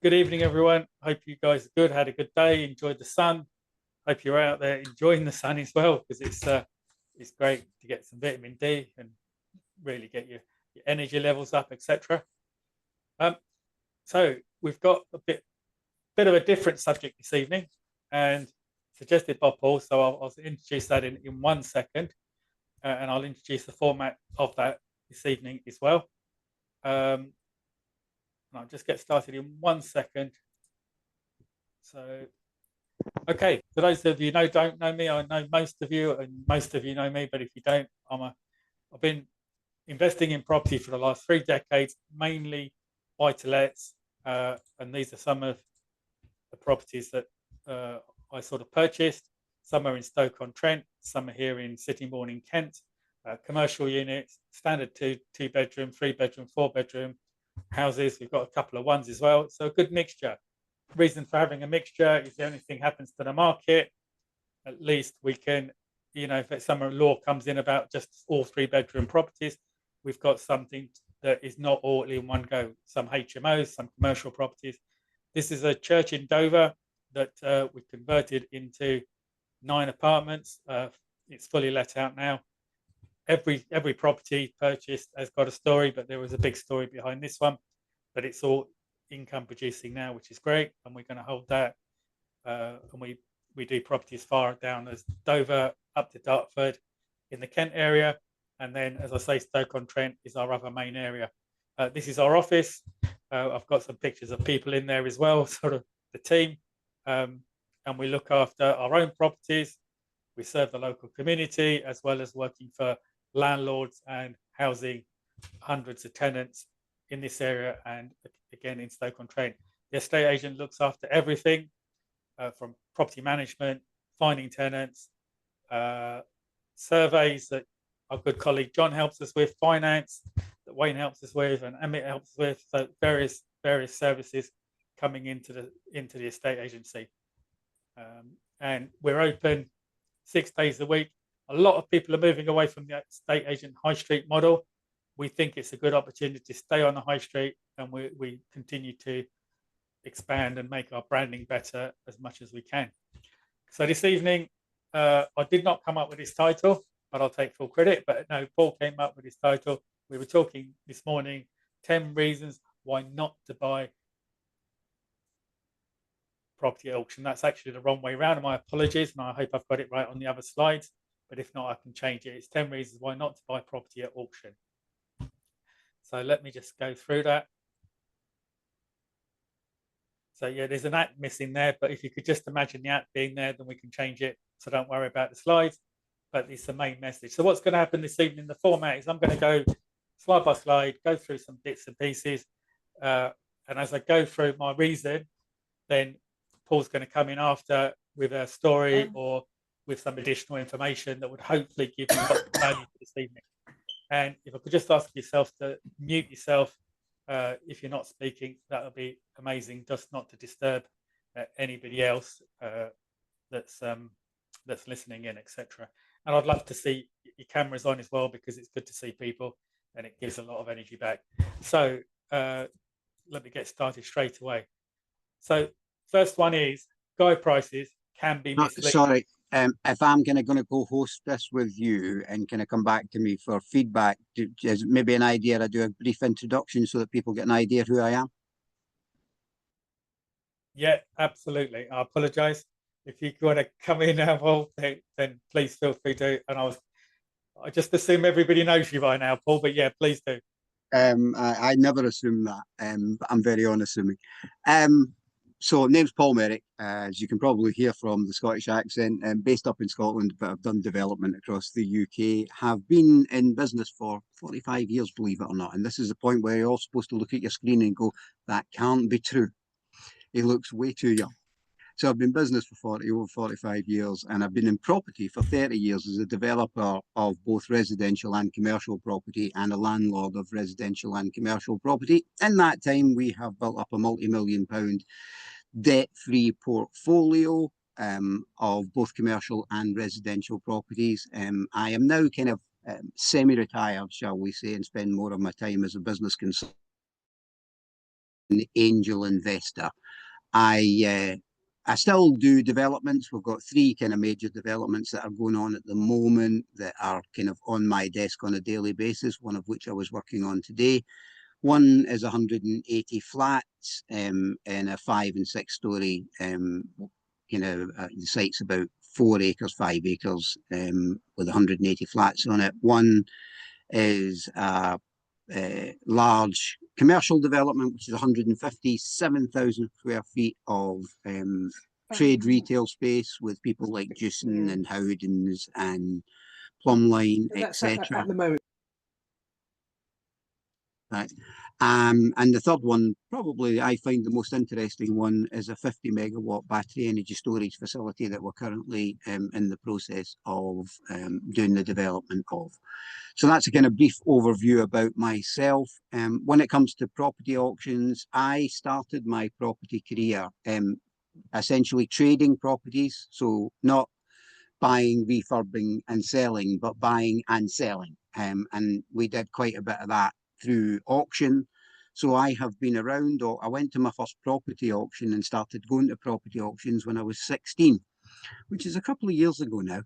Good evening, everyone. Hope you guys are good. Had a good day. Enjoyed the sun. Hope you're out there enjoying the sun as well, because it's great to get some vitamin D and really get your energy levels up, etc. Um, so we've got a bit of a different subject this evening, and suggested by Paul. So I'll introduce that in 1 second, and I'll introduce the format of that this evening as well. And I'll just get started in 1 second. So, okay, for those of you who don't know me, I know most of you, and most of you know me. But if you don't, I've been investing in property for the last 3 decades, mainly buy-to-lets, and these are some of the properties that I sort of purchased. Some are in Stoke-on-Trent, some are here in Sittingbourne in Kent. Commercial units, standard two bedroom, 3 bedroom, 4 bedroom houses. We've got a couple of ones as well. So a good mixture. Reason for having a mixture is the only thing happens to the market, at least we can, if some law comes in about just all 3 bedroom properties, we've got something that is not all in one go. Some HMOs, some commercial properties. This is a church in Dover that we converted into 9 apartments. It's fully let out now. Every property purchased has got a story, but there was a big story behind this one. But it's all income producing now, which is great, and we're going to hold that. And we do property as far down as Dover, up to Dartford, in the Kent area, and then, as I say, Stoke-on-Trent is our other main area. This is our office. I've got some pictures of people in there as well, sort of the team, and we look after our own properties. We serve the local community, as well as working for landlords and housing hundreds of tenants in this area, and again in Stoke-on-Trent. The estate agent looks after everything from property management, finding tenants, surveys that our good colleague John helps us with, finance that Wayne helps us with, and Emmett helps us with. So various services coming into the estate agency, and we're open 6 days a week. A lot of people are moving away from the estate agent high street model. We think it's a good opportunity to stay on the high street, and we continue to expand and make our branding better as much as we can. So this evening, I did not come up with this title, but I'll take full credit. But no, Paul came up with this title. We were talking this morning, 10 reasons why not to buy property at auction. That's actually the wrong way around, and my apologies, and I hope I've got it right on the other slides. But if not, I can change it. It's 10 reasons why not to buy property at auction. So let me just go through that. So yeah, there's an at missing there, but if you could just imagine the at being there, then we can change it. So don't worry about the slides, but it's the main message. So what's going to happen this evening, the format is I'm going to go slide by slide, go through some bits and pieces. And as I go through my reason, then Paul's going to come in after with a story or with some additional information that would hopefully give you value for this evening. And if I could just ask yourself to mute yourself if you're not speaking, that would be amazing, just not to disturb anybody else that's listening in, etc. And I'd love to see your cameras on as well, because it's good to see people and it gives a lot of energy back. So let me get started straight away. So first one is guide prices can be misleading. Sorry, if I'm going to go host this with you and kind of come back to me for feedback, is maybe an idea I do a brief introduction so that people get an idea of who I am? Yeah, absolutely. I apologise. If you want to come in now, Paul, then please feel free to. And I just assume everybody knows you by now, Paul, but yeah, please do. I never assume that. But I'm very unassuming. So name's Paul Merrick, as you can probably hear from the Scottish accent. Based up in Scotland, but I've done development across the UK. Have been in business for 45 years, believe it or not. And this is the point where you're all supposed to look at your screen and go, that can't be true. He looks way too young. So I've been in business for over 45 years, and I've been in property for 30 years as a developer of both residential and commercial property, and a landlord of residential and commercial property. In that time, we have built up a multi-million-pound debt-free portfolio of both commercial and residential properties. I am now kind of semi-retired, shall we say, and spend more of my time as a business consultant angel investor. I still do developments. We've got 3 kind of major developments that are going on at the moment that are kind of on my desk on a daily basis, one of which I was working on today. One is 180 flats in a 5 and 6 story, the site's about 4 acres, 5 acres with 180 flats on it. One is a large commercial development, which is 157,000 square feet of trade retail space with people like Juicing and Howdens and Plumline, etc. At the moment. Right. And the third one, probably I find the most interesting one, is a 50 megawatt battery energy storage facility that we're currently in the process of doing the development of. So that's a kind of brief overview about myself. When it comes to property auctions, I started my property career essentially trading properties, so not buying, refurbing and selling, but buying and selling. And we did quite a bit of that through auction. So I have been around, I went to my first property auction and started going to property auctions when I was 16, which is a couple of years ago now.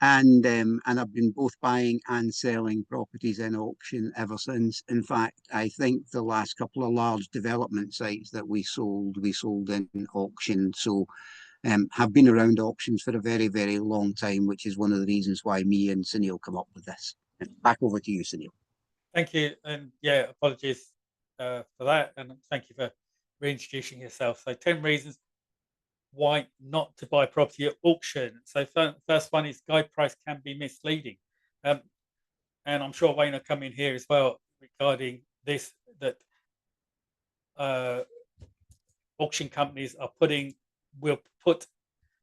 And I've been both buying and selling properties in auction ever since. In fact, I think the last couple of large development sites that we sold in auction. So have been around auctions for a very, very long time, which is one of the reasons why me and Sunil come up with this. Back over to you, Sunil. Thank you. And yeah, apologies for that. And thank you for reintroducing yourself. So 10 reasons why not to buy property at auction. So first one is guide price can be misleading. And I'm sure Wayne will come in here as well regarding this, that auction companies will put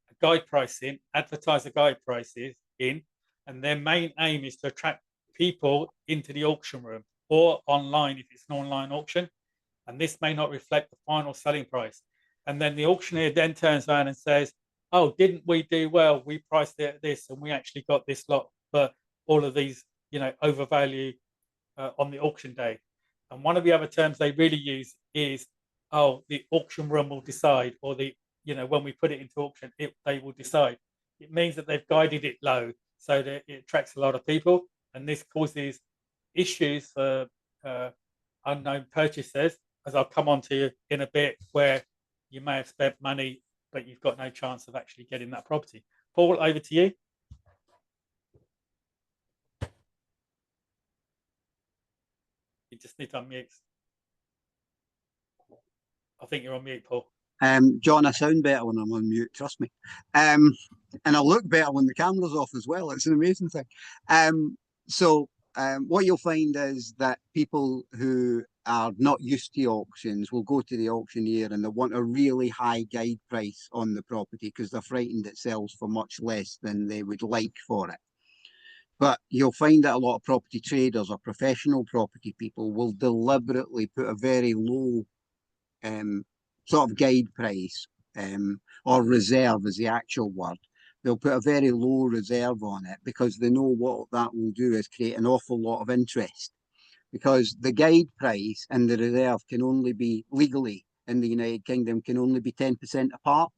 a guide price in, advertise the guide prices in, and their main aim is to attract people into the auction room or online if it's an online auction, and this may not reflect the final selling price. And then the auctioneer then turns around and says, oh, didn't we do well? We priced it at this and we actually got this lot for all of these, overvalue on the auction day. And one of the other terms they really use is, oh, the auction room will decide, or when we put it into auction, they will decide. It means that they've guided it low so that it attracts a lot of people. And this causes issues for unknown purchasers, as I'll come on to in a bit, where you may have spent money, but you've got no chance of actually getting that property. Paul, over to you. You just need to unmute. I think you're on mute, Paul. John, I sound better when I'm on mute, trust me. And I look better when the camera's off as well. It's an amazing thing. What you'll find is that people who are not used to auctions will go to the auctioneer and they want a really high guide price on the property because they're frightened it sells for much less than they would like for it. But you'll find that a lot of property traders or professional property people will deliberately put a very low sort of guide price, or reserve is the actual word. They'll put a very low reserve on it because they know what that will do is create an awful lot of interest. Because the guide price and the reserve can only be, legally in the United Kingdom, can only be 10% apart.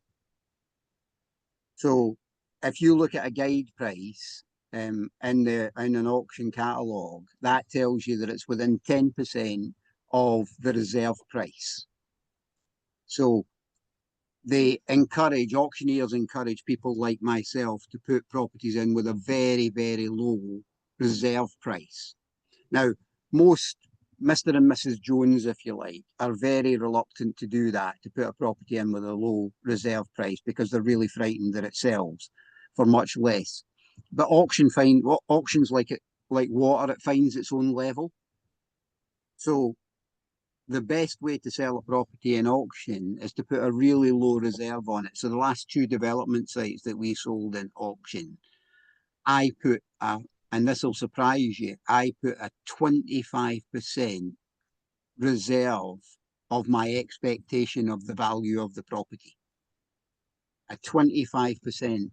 So if you look at a guide price in an auction catalogue, that tells you that it's within 10% of the reserve price. So auctioneers encourage people like myself to put properties in with a very, very low reserve price. Now, most Mr. and Mrs. Jones, if you like, are very reluctant to do that, to put a property in with a low reserve price because they're really frightened that it sells for much less. But auctions like water, it finds its own level. So the best way to sell a property in auction is to put a really low reserve on it. So the last 2 development sites that we sold in auction, I put and this will surprise you, I put a 25% reserve of my expectation of the value of the property. A 25%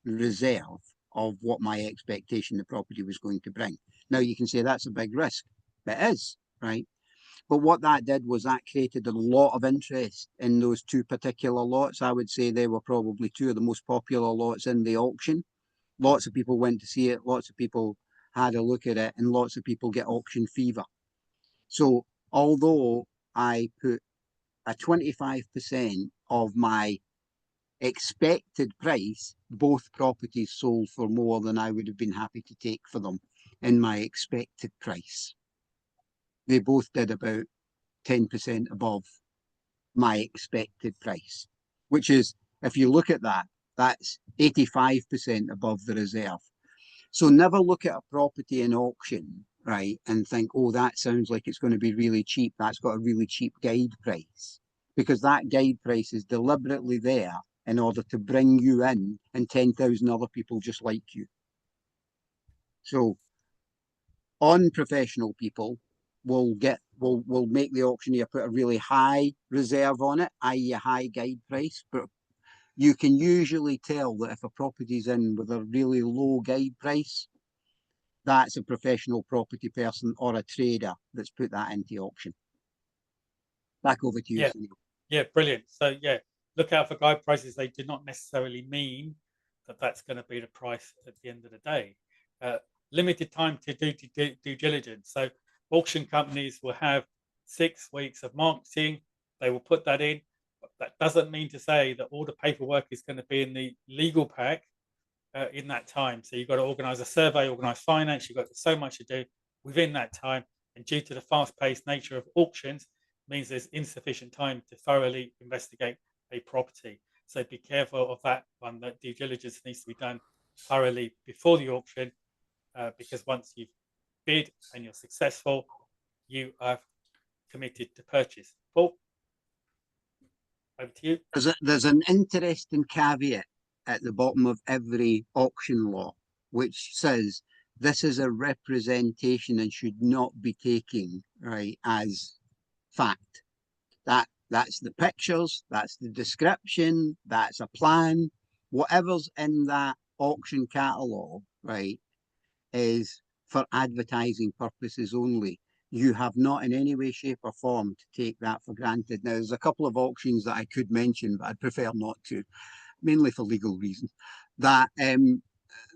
reserve of what my expectation the property was going to bring. Now you can say that's a big risk. It is, right? But what that did was that created a lot of interest in those two particular lots. I would say they were probably two of the most popular lots in the auction. Lots of people went to see it, lots of people had a look at it, and lots of people get auction fever. So although I put a 25% of my expected price, both properties sold for more than I would have been happy to take for them in my expected price. They both did about 10% above my expected price, which is, if you look at that, that's 85% above the reserve. So never look at a property in auction, right, and think, oh, that sounds like it's going to be really cheap. That's got a really cheap guide price, because that guide price is deliberately there in order to bring you in and 10,000 other people just like you. So unprofessional people will make the auctioneer put a really high reserve on it, i.e. a high guide price, but you can usually tell that if a property's in with a really low guide price, that's a professional property person or a trader that's put that into auction. Back over to you, Yeah, Sunil. yeah, brilliant. So yeah, look out for guide prices. They do not necessarily mean that that's going to be the price at the end of the day. Limited time to do due diligence. So auction companies will have 6 weeks of marketing. They will put that in. But that doesn't mean to say that all the paperwork is going to be in the legal pack in that time. So you've got to organise a survey, organise finance. You've got so much to do within that time. And due to the fast-paced nature of auctions, means there's insufficient time to thoroughly investigate a property. So be careful of that one. That due diligence needs to be done thoroughly before the auction, because once you've bid and you're successful, you have committed to purchase. Paul, over to you. There's an interesting caveat at the bottom of every auction law, which says this is a representation and should not be taken, right, as fact. That's the pictures, that's the description, that's a plan. Whatever's in that auction catalogue, right, is for advertising purposes only. You have not in any way, shape, or form to take that for granted. Now, there's a couple of auctions that I could mention, but I'd prefer not to, mainly for legal reasons, that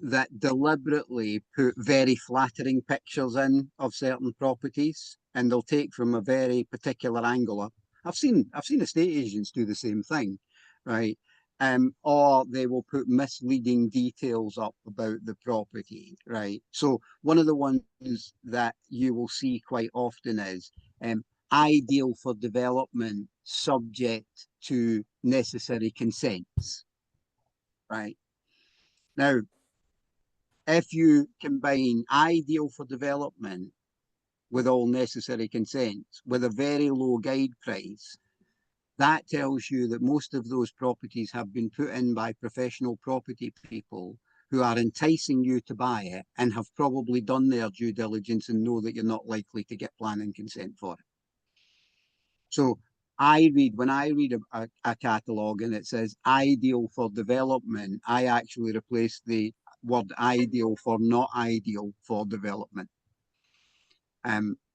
that deliberately put very flattering pictures in of certain properties, and they'll take from a very particular angle. I've seen estate agents do the same thing, right? Or they will put misleading details up about the property, right? So one of the ones that you will see quite often is ideal for development subject to necessary consents, right? Now, if you combine ideal for development with all necessary consents with a very low guide price, that tells you that most of those properties have been put in by professional property people who are enticing you to buy it and have probably done their due diligence and know that you're not likely to get planning consent for it. So when I read a catalogue and it says ideal for development, I actually replace the word ideal for not ideal for development.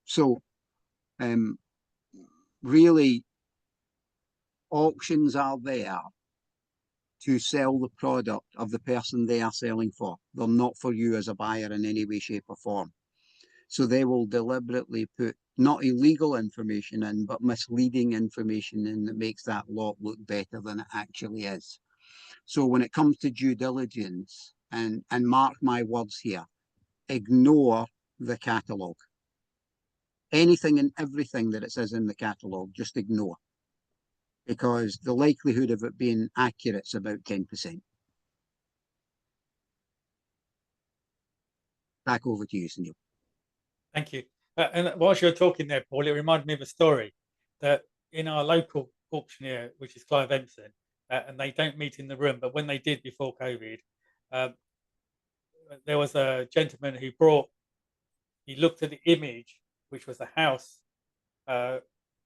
So really, auctions are there to sell the product of the person they are selling for. They're not for you as a buyer in any way, shape, or form. So they will deliberately put not illegal information in, but misleading information in that makes that lot look better than it actually is. So when it comes to due diligence, and mark my words here, ignore the catalogue. Anything and everything that it says in the catalogue, just ignore. Because the likelihood of it being accurate is about 10%. Back over to you, Sunil. Thank you. And whilst you're talking there, Paul, it reminded me of a story that in our local auctioneer, which is Clive Empson, and they don't meet in the room, but when they did before COVID, there was a gentleman who he looked at the image, which was a house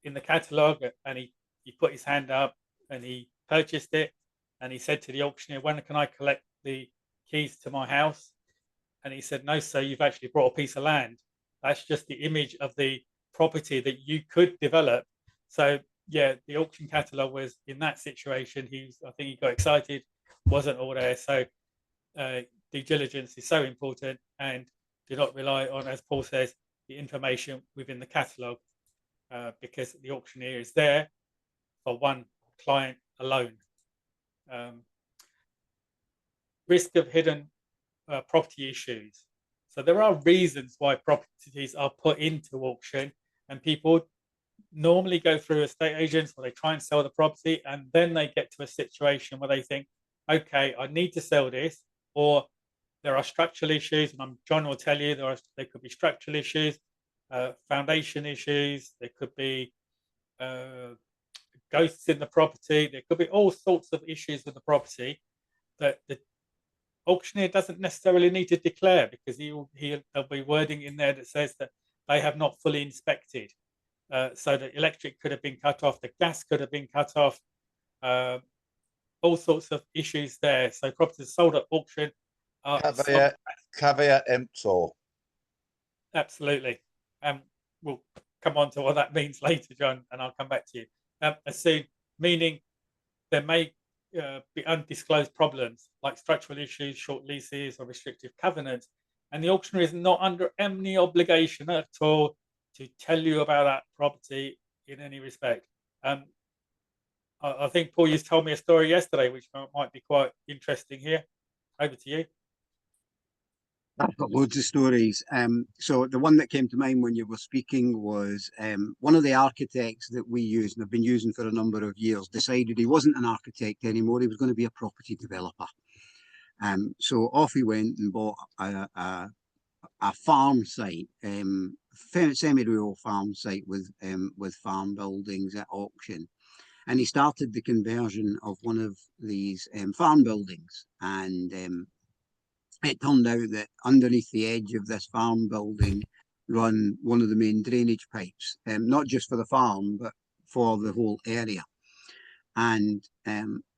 in the catalogue, and he put his hand up and he purchased it, and he said to the auctioneer, "When can I collect the keys to my house?" And he said, "No, sir, you've actually brought a piece of land. That's just the image of the property that you could develop. So yeah, the auction catalog was in that situation. I think he got excited, wasn't all there. So due diligence is so important, and do not rely on, as Paul says, the information within the catalog, because the auctioneer is there for one client alone. Risk of hidden property issues. So there are reasons why properties are put into auction, and people normally go through estate agents or they try and sell the property, and then they get to a situation where they think, okay, I need to sell this, or there are structural issues, and John will tell you there could be structural issues, foundation issues, there could be ghosts in the property, there could be all sorts of issues with the property that the auctioneer doesn't necessarily need to declare, because there'll be wording in there that says that they have not fully inspected. So the electric could have been cut off, the gas could have been cut off, all sorts of issues there. So properties sold at auction are caveat emptor. Absolutely. We'll come on to what that means later, John, and I'll come back to you. Assume, meaning there may be undisclosed problems like structural issues, short leases, or restrictive covenants, and the auctioneer is not under any obligation at all to tell you about that property in any respect. I think Paul, you told me a story yesterday which might be quite interesting here. Over to you. I've got loads of stories. So the one that came to mind when you were speaking was one of the architects that we use and have been using for a number of years decided he wasn't an architect anymore. He was going to be a property developer. So off he went and bought a farm site, semi-rural farm site with farm buildings at auction. And he started the conversion of one of these farm buildings. And it turned out that underneath the edge of this farm building run one of the main drainage pipes, not just for the farm, but for the whole area. And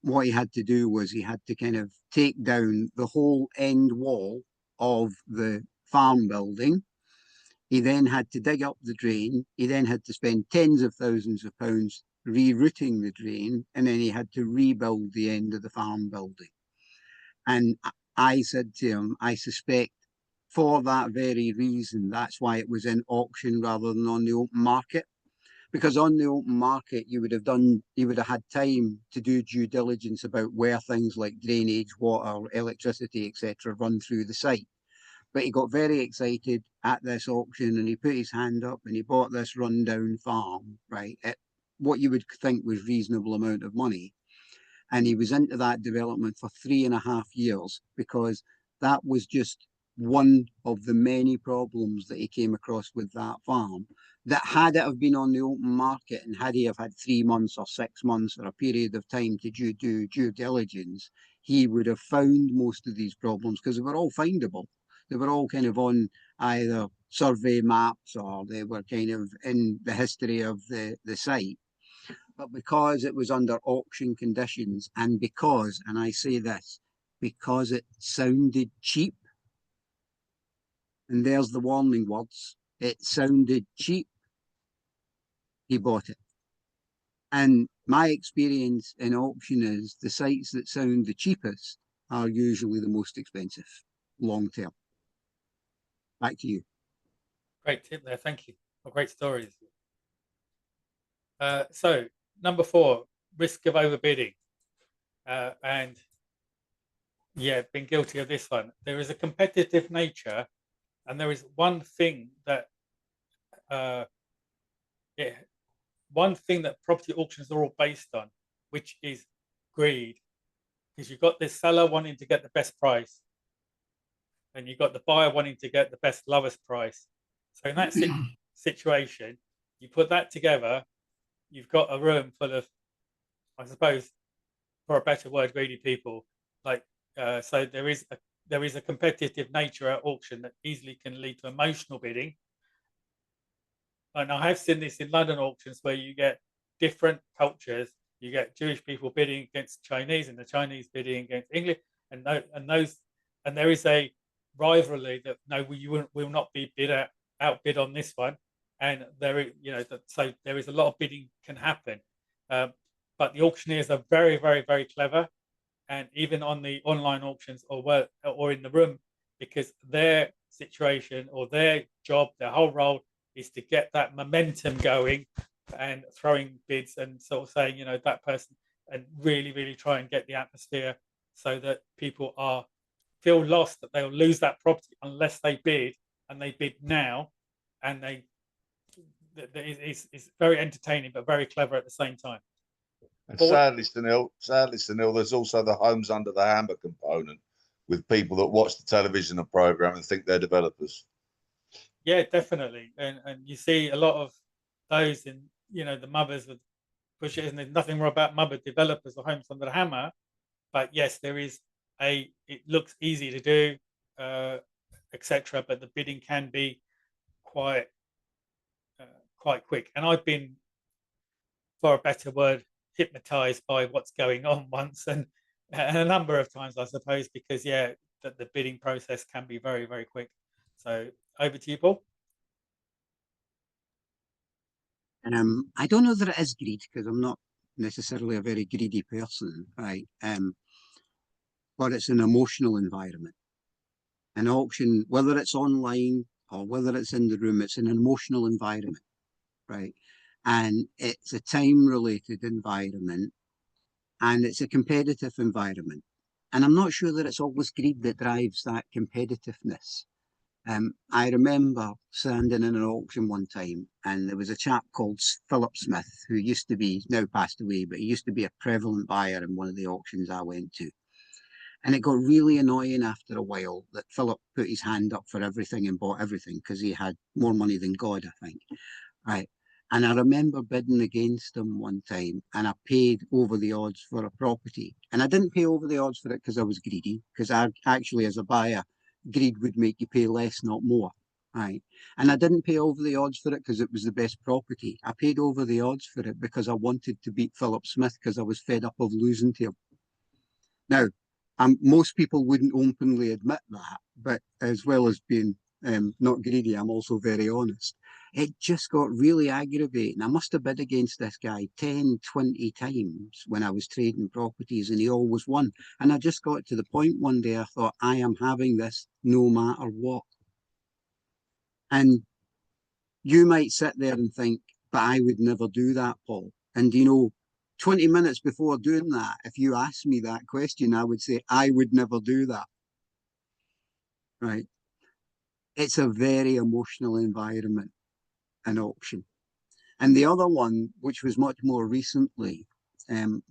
what he had to do was he had to kind of take down the whole end wall of the farm building. He then had to dig up the drain. He then had to spend tens of thousands of pounds rerouting the drain, and then he had to rebuild the end of the farm building. And I said to him, I suspect for that very reason, that's why it was in auction rather than on the open market. Because on the open market, you would have had time to do due diligence about where things like drainage, water, electricity, etc., run through the site. But he got very excited at this auction, and he put his hand up and he bought this rundown farm, right, at what you would think was reasonable amount of money. And he was into that development for 3.5 years, because that was just one of the many problems that he came across with that farm, that had it have been on the open market and had he have had 3 months or 6 months or a period of time to do due diligence, he would have found most of these problems, because they were all findable. They were all kind of on either survey maps or they were kind of in the history of the site. But because it was under auction conditions, and because, and I say this, because it sounded cheap, and there's the warning words, it sounded cheap, he bought it. And my experience in auction is the sites that sound the cheapest are usually the most expensive, long term. Back to you. Great tip there, thank you. Well, great stories. So number 4, risk of overbidding. And yeah, been guilty of this one. There is a competitive nature, and there is one thing that property auctions are all based on, which is greed. Because you've got this seller wanting to get the best price, and you've got the buyer wanting to get the best, lowest price. So in that situation, you put that together, you've got a room full of, I suppose, for a better word, greedy people. Like, so there is a competitive nature at auction that easily can lead to emotional bidding. And I have seen this in London auctions where you get different cultures. You get Jewish people bidding against Chinese, and the Chinese bidding against English, and there is a rivalry that no, we will not be outbid on this one, and so there is a lot of bidding can happen. But the auctioneers are very, very, very clever, and even on the online auctions or in the room, because their situation or their job, their whole role is to get that momentum going and throwing bids and sort of saying, that person, and really, really try and get the atmosphere so that people feel lost, that they'll lose that property unless they bid, and they bid now, and it's very entertaining but very clever at the same time. And sadly, Sunil, there's also the homes under the hammer component with people that watch the television and program and think they're developers. Yeah, definitely. And you see a lot of those in, the mothers would push it, and there's nothing wrong about mother developers or homes under the hammer. But yes, there is it looks easy to do, etc. But the bidding can be quite quick. And I've been, for a better word, hypnotized by what's going on once and a number of times, I suppose, because the bidding process can be very, very quick. So over to you, Paul. I don't know that it is greed, because I'm not necessarily a very greedy person, right? But it's an emotional environment. An auction, whether it's online or whether it's in the room, it's an emotional environment, right? And it's a time-related environment, and it's a competitive environment. And I'm not sure that it's always greed that drives that competitiveness. I remember standing in an auction one time, and there was a chap called Philip Smith, who used to be, now passed away, but he used to be a prevalent buyer in one of the auctions I went to. And it got really annoying after a while that Philip put his hand up for everything and bought everything, because he had more money than God, I think. Right. And I remember bidding against him one time, and I paid over the odds for a property. And I didn't pay over the odds for it because I was greedy, because I actually, as a buyer, greed would make you pay less, not more. Right. And I didn't pay over the odds for it because it was the best property. I paid over the odds for it because I wanted to beat Philip Smith, because I was fed up of losing to him. Now, most people wouldn't openly admit that, but as well as being not greedy, I'm also very honest. It just got really aggravating. I must have bid against this guy 10, 20 times when I was trading properties, and he always won. And I just got to the point one day, I thought, I am having this no matter what. And you might sit there and think, but I would never do that, Paul. And 20 minutes before doing that, if you asked me that question, I would say, I would never do that. Right? It's a very emotional environment, an auction. And the other one, which was much more recently,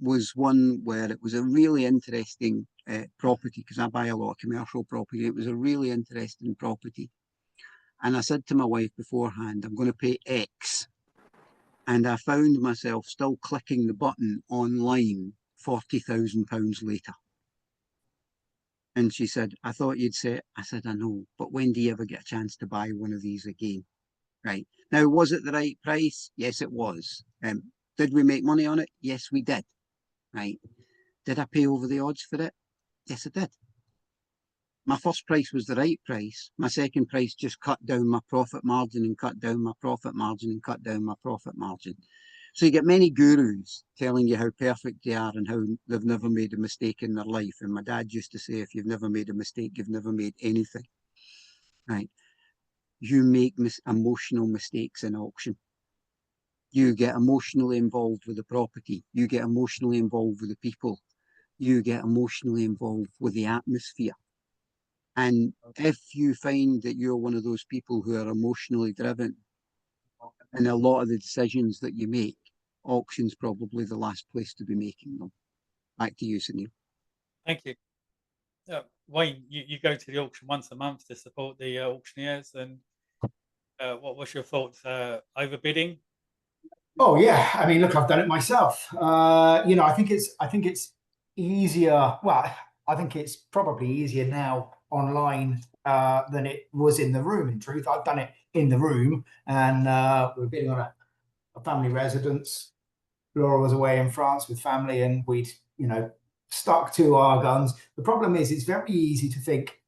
was one where it was a really interesting property, because I buy a lot of commercial property. It was a really interesting property. And I said to my wife beforehand, I'm going to pay X. And I found myself still clicking the button online £40,000 later. And she said, I thought you'd say it. I said, I know, but when do you ever get a chance to buy one of these again? Right. Now, was it the right price? Yes, it was. Did we make money on it? Yes, we did. Right. Did I pay over the odds for it? Yes, I did. My first price was the right price. My second price just cut down my profit margin and cut down my profit margin and cut down my profit margin. So you get many gurus telling you how perfect they are and how they've never made a mistake in their life. And my dad used to say, if you've never made a mistake, you've never made anything. Right. You make emotional mistakes in auction. You get emotionally involved with the property. You get emotionally involved with the people. You get emotionally involved with the atmosphere. And if you find that you're one of those people who are emotionally driven in a lot of the decisions that you make, auction's probably the last place to be making them. Back to you, Sunil. Thank you. Wayne, you go to the auction once a month to support the auctioneers, and what was your thoughts? Overbidding? Oh yeah, I mean, look, I've done it myself. I think it's easier. Well, I think it's probably easier now online than it was in the room. In truth, I've done it in the room, and we're bidding on a family residence. Laura was away in France with family, and we'd stuck to our guns. The problem is, it's very easy to think,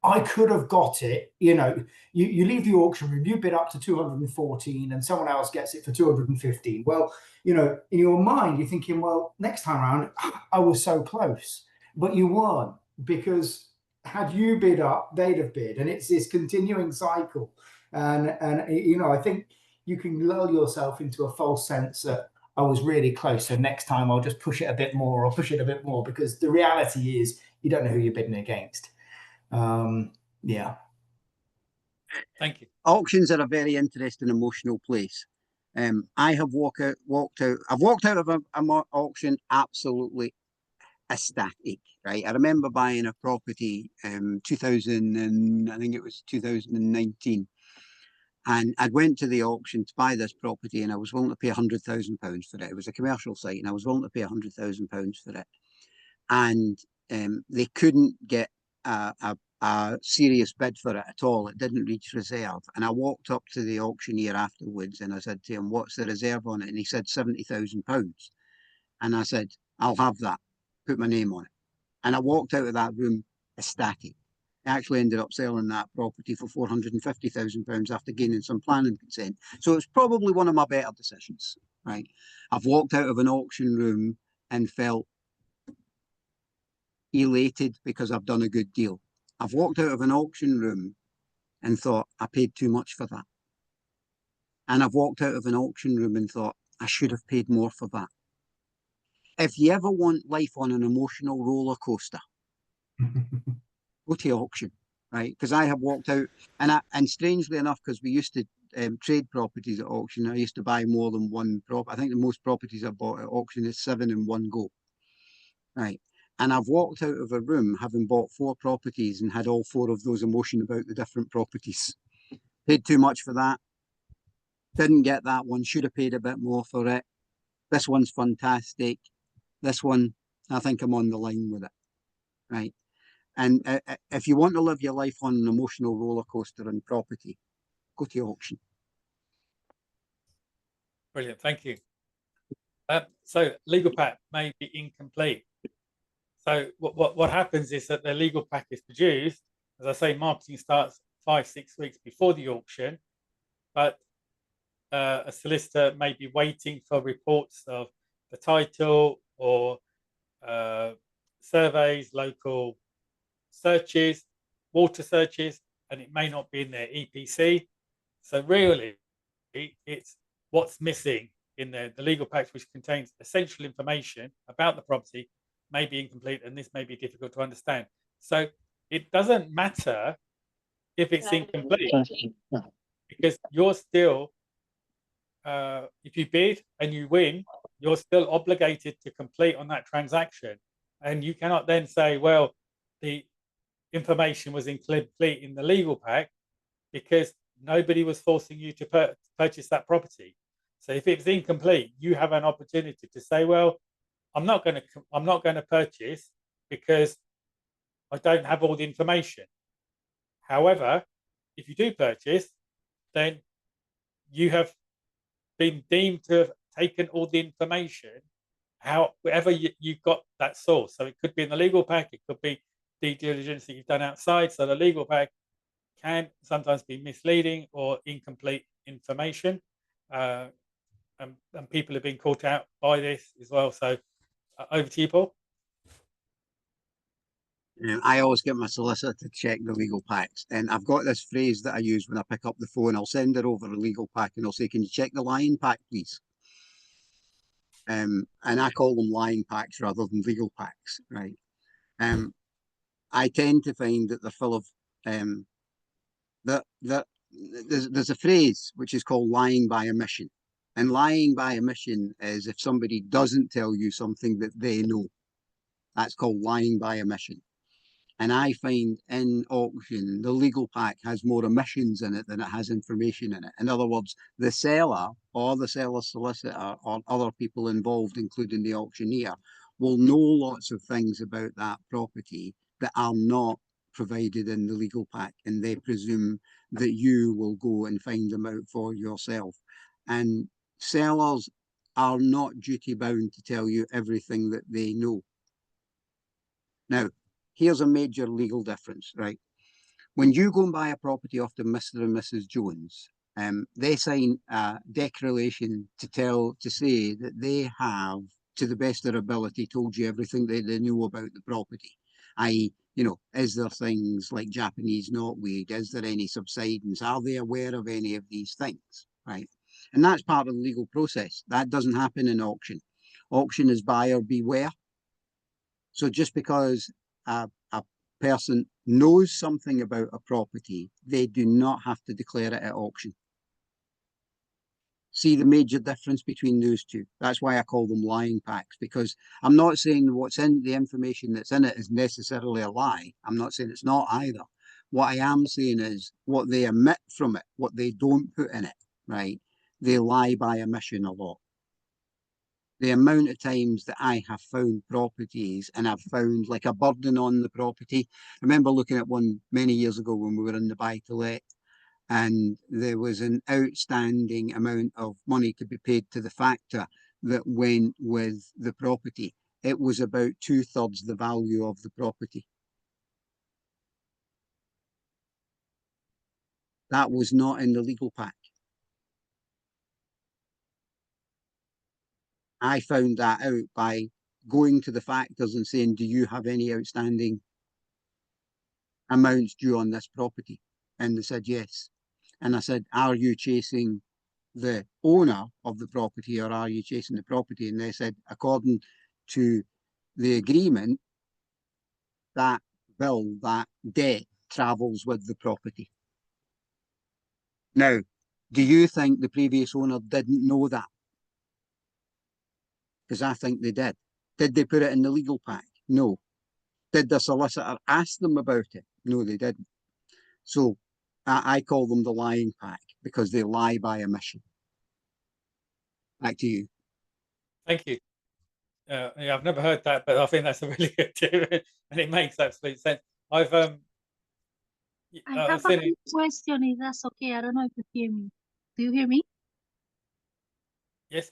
I could have got it. You know, you leave the auction room, you bid up to 214 and someone else gets it for 215. Well, you know, in your mind, you're thinking, well, next time around, I was so close, but you weren't, because had you bid up, they'd have bid. And it's this continuing cycle. And you know, I think you can lull yourself into a false sense that I was really close, so next time I'll just push it a bit more, or push it a bit more, because the reality is you don't know who you're bidding against. Yeah. Thank you. Auctions are a very interesting emotional place. I have walked out. I've walked out of an auction absolutely ecstatic. Right. I remember buying a property, 2000, and I think it was 2019, and I'd went to the auction to buy this property, and I was willing to pay £100,000 for it. It was a commercial site, and I was willing to pay £100,000 for it, and they couldn't get a serious bid for it at all. It didn't reach reserve. And I walked up to the auctioneer afterwards and I said to him, what's the reserve on it? And he said £70,000. And I said, I'll have that. Put my name on it. And I walked out of that room ecstatic. I actually ended up selling that property for £450,000 after gaining some planning consent. So it's probably one of my better decisions, right? I've walked out of an auction room and felt elated because I've done a good deal. I've walked out of an auction room and thought, I paid too much for that. And I've walked out of an auction room and thought, I should have paid more for that. If you ever want life on an emotional roller coaster, go to auction, right? Because I have walked out, and strangely enough, because we used to trade properties at auction, I used to buy more than one property. I think the most properties I bought at auction is 7 in one go, right? And I've walked out of a room having bought 4 properties and had all 4 of those emotion about the different properties. Paid too much for that. Didn't get that one. Should have paid a bit more for it. This one's fantastic. This one, I think I'm on the line with it. Right. And if you want to live your life on an emotional roller coaster in property, go to auction. Brilliant. Thank you. So legal pack may be incomplete. So what happens is that the legal pack is produced. As I say, marketing starts 5-6 weeks before the auction, but a solicitor may be waiting for reports of the title or surveys, local searches, water searches, and it may not be in their EPC. So really, it's what's missing in the legal pack, which contains essential information about the property, may be incomplete, and this may be difficult to understand. So it doesn't matter if it's incomplete, because you're still, if you bid and you win, you're still obligated to complete on that transaction. And you cannot then say, well, the information was incomplete in the legal pack because nobody was forcing you to purchase that property. So if it's incomplete, you have an opportunity to say, well, I'm not going to purchase because I don't have all the information. However, if you do purchase, then you have been deemed to have taken all the information, however you got that source. So it could be in the legal pack, it could be due diligence that you've done outside. So the legal pack can sometimes be misleading or incomplete information. And people have been caught out by this as well. So over to you, Paul. I always get my solicitor to check the legal packs, and I've got this phrase that I use when I pick up the phone. I'll send her over a legal pack and I'll say, can you check the lying pack, please? And I call them lying packs rather than legal packs, right? I tend to find that they're full of there's a phrase which is called lying by omission. And lying by omission is if somebody doesn't tell you something that they know. That's called lying by omission. And I find in auction, the legal pack has more omissions in it than it has information in it. In other words, the seller or the seller's solicitor or other people involved, including the auctioneer, will know lots of things about that property that are not provided in the legal pack, and they presume that you will go and find them out for yourself. And sellers are not duty bound to tell you everything that they know. Now, here's a major legal difference, right? When you go and buy a property off the Mr. and Mrs. Jones, they sign a declaration to say that they have, to the best of their ability, told you everything they know about the property. I.e., you know, is there things like Japanese knotweed? Is there any subsidence? Are they aware of any of these things? Right. And that's part of the legal process. That doesn't happen in auction. Auction is buyer beware. So just because a person knows something about a property, they do not have to declare it at auction. See the major difference between those two. That's why I call them lying packs, because I'm not saying what's in the information that's in it is necessarily a lie. I'm not saying it's not either. What I am saying is what they omit from it, what they don't put in it, right? They lie by omission a lot. The amount of times that I have found properties and I've found like a burden on the property. I remember looking at one many years ago when we were in the buy-to-let, and there was an outstanding amount of money to be paid to the factor that went with the property. It was about 2/3 the value of the property. That was not in the legal pack. I found that out by going to the factors and saying, do you have any outstanding amounts due on this property? And they said yes. And I said, are you chasing the owner of the property or are you chasing the property? And they said, according to the agreement, that bill, that debt travels with the property. Now, do you think the previous owner didn't know that? Because I think they did. Did they put it in the legal pack? No. Did the solicitor ask them about it? No, they didn't. So I call them the lying pack because they lie by omission. Back to you. Thank you. Yeah, I've never heard that, but I think that's a really good tip, and it makes absolute sense. I've I have a seen quick question, if that's okay. I don't know if you hear me. Do you hear me? yes.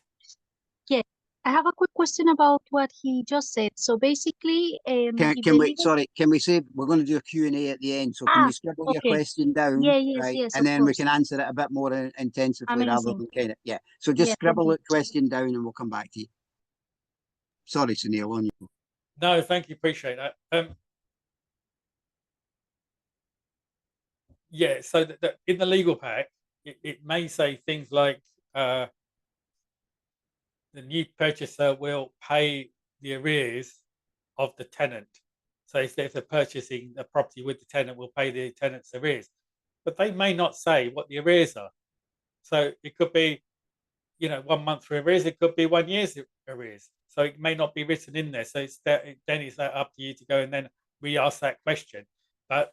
Yeah. I have a quick question about what he just said. So basically, if Can the we, legal... sorry, can we say we're going to do a Q&A at the end? So can you scribble your okay. question down? Yeah, yes, right? yes, And of then we course. can answer it a bit more intensively rather Amazing. than kind of, yeah. So just Yeah, scribble thank the question down and we'll come back to you. Sorry, Sunil, on you. No, thank you. Appreciate that. Yeah, so in the legal pack, it may say things like the new purchaser will pay the arrears of the tenant. So if they're purchasing a property with the tenant, will pay the tenant's arrears. But they may not say what the arrears are. So it could be, 1 month for arrears. It could be 1 year's arrears. So it may not be written in there. So then it's up to you to go and then re-ask that question. But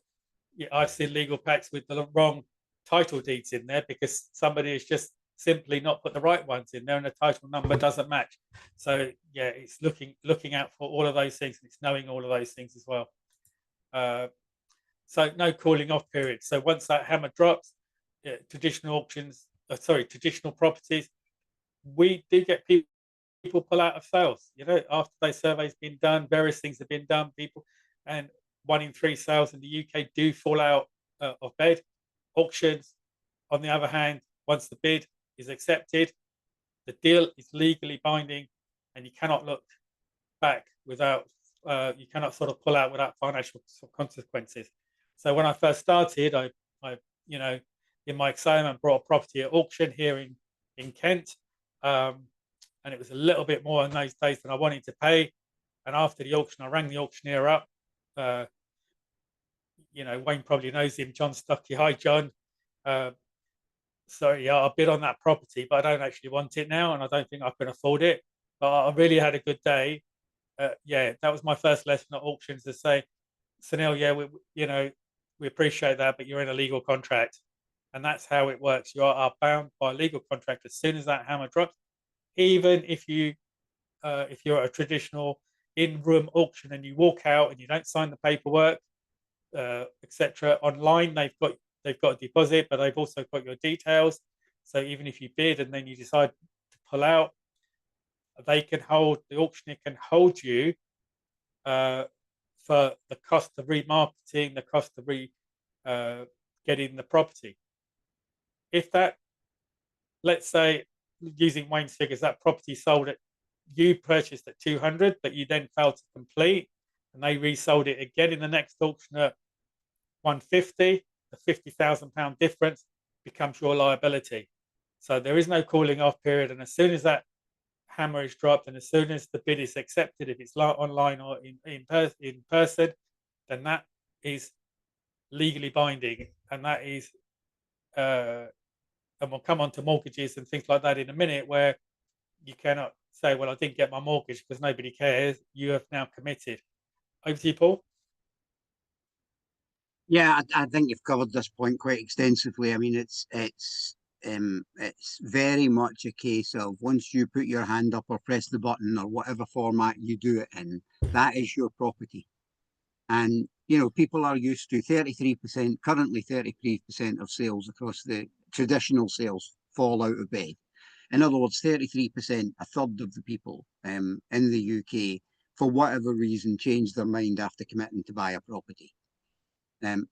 I've seen legal packs with the wrong title deeds in there because somebody has just simply not put the right ones in there and the title number doesn't match. So yeah, it's looking out for all of those things. It's knowing all of those things as well. So no calling off period. So once that hammer drops, traditional properties, we do get people pull out of sales. After those surveys been done, various things have been done. And 1 in 3 sales in the UK do fall out of bed. Auctions, on the other hand, once the bid is accepted, the deal is legally binding, and you cannot look back without. You cannot sort of pull out without financial consequences. So when I first started, I in my excitement brought a property at auction here in Kent, and it was a little bit more in those days than I wanted to pay. And after the auction, I rang the auctioneer up. Wayne probably knows him, John Stuckey. Hi, John. Sorry, I bid on that property, but I don't actually want it now, and I don't think I can afford it. But I really had a good day. That was my first lesson at auctions, to say, Sunil, we appreciate that, but you're in a legal contract, and that's how it works. You are bound by a legal contract as soon as that hammer drops. Even if you're at a traditional in-room auction and you walk out and you don't sign the paperwork, etc. Online, they've got a deposit, but they've also got your details. So even if you bid and then you decide to pull out, the auctioneer can hold you for the cost of remarketing, the cost of getting the property. If that, let's say, using Wayne's figures, that property sold at, you purchased at 200, but you then failed to complete, and they resold it again in the next auction at 150, the £50,000 difference becomes your liability. So there is no calling off period, and as soon as that hammer is dropped, and as soon as the bid is accepted, if it's online or in person, then that is legally binding, and that is and we'll come on to mortgages and things like that in a minute, where you cannot say, well, I didn't get my mortgage because nobody cares. You have now committed. Over to you, Paul. Yeah, I think you've covered this point quite extensively. I mean, it's very much a case of once you put your hand up or press the button or whatever format you do it in, that is your property. And, you know, people are used to 33%, currently 33% of sales across the traditional sales fall out of bed. In other words, 33%, a third of the people in the UK, for whatever reason, change their mind after committing to buy a property.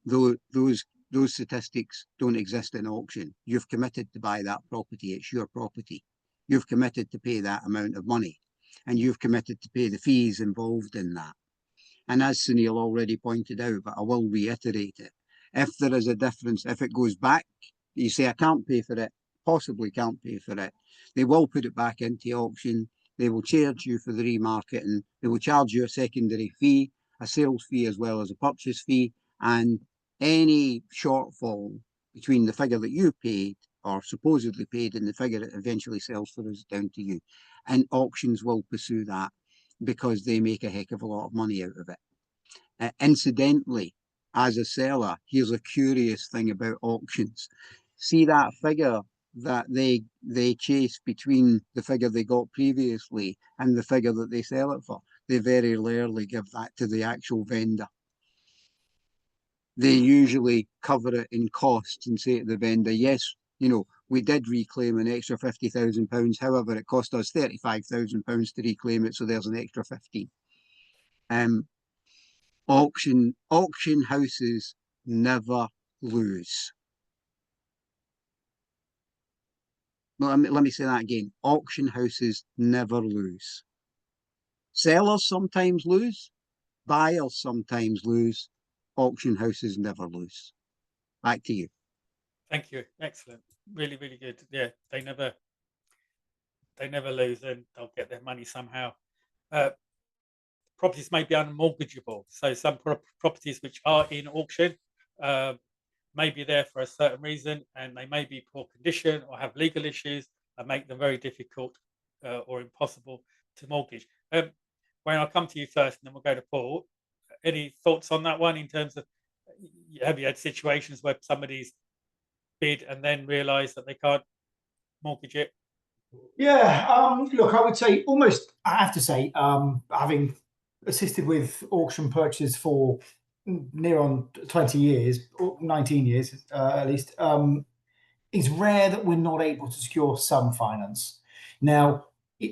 Those statistics don't exist in auction. You've committed to buy that property. It's your property. You've committed to pay that amount of money, and you've committed to pay the fees involved in that. And as Sunil already pointed out, but I will reiterate it, if there is a difference, if it goes back, you say, I can't pay for it, possibly can't pay for it, they will put it back into auction, they will charge you for the remarketing, they will charge you a secondary fee, a sales fee as well as a purchase fee, and any shortfall between the figure that you paid or supposedly paid and the figure it eventually sells for is down to you. And auctions will pursue that because they make a heck of a lot of money out of it. Incidentally, as a seller, here's a curious thing about auctions. See that figure that they chase between the figure they got previously and the figure that they sell it for? They very rarely give that to the actual vendor. They usually cover it in costs and say to the vendor, yes, you know, we did reclaim an extra £50,000. However, it cost us £35,000 to reclaim it, so there's an extra 15. Auction houses never lose. Well, let me say that again. Auction houses never lose. Sellers sometimes lose. Buyers sometimes lose. Auction houses never lose. Back to you. Thank you. Excellent. Really, really good. Yeah, they never lose, and they'll get their money somehow. Properties may be unmortgageable. So some properties which are in auction may be there for a certain reason, and they may be poor condition or have legal issues that make them very difficult or impossible to mortgage. Wayne, I'll come to you first, and then we'll go to Paul. Any thoughts on that one in terms of, have you had situations where somebody's bid and then realise that they can't mortgage it? Yeah, look, I would say almost, I have to say, having assisted with auction purchases for near on 20 years, 19 years at least, it's rare that we're not able to secure some finance. Now,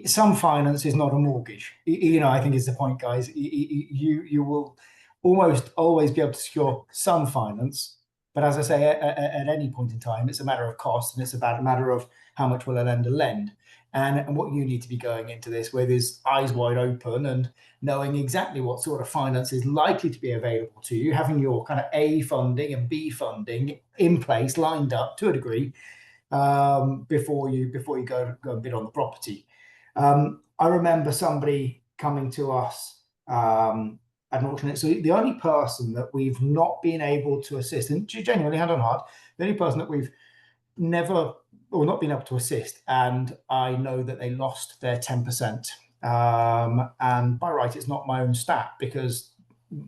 some finance is not a mortgage. You know, I think is the point, guys. You will almost always be able to secure some finance. But as I say, at any point in time, it's a matter of cost, and it's about a matter of how much will a lender lend. And what you need to be going into this with is eyes wide open and knowing exactly what sort of finance is likely to be available to you, having your kind of A funding and B funding in place, lined up to a degree, before you go and bid on the property. I remember somebody coming to us at an auction. So the only person that we've not been able to assist, and genuinely hand on heart, the only person that we've never or not been able to assist, and I know that they lost their 10%. And by right, it's not my own stat because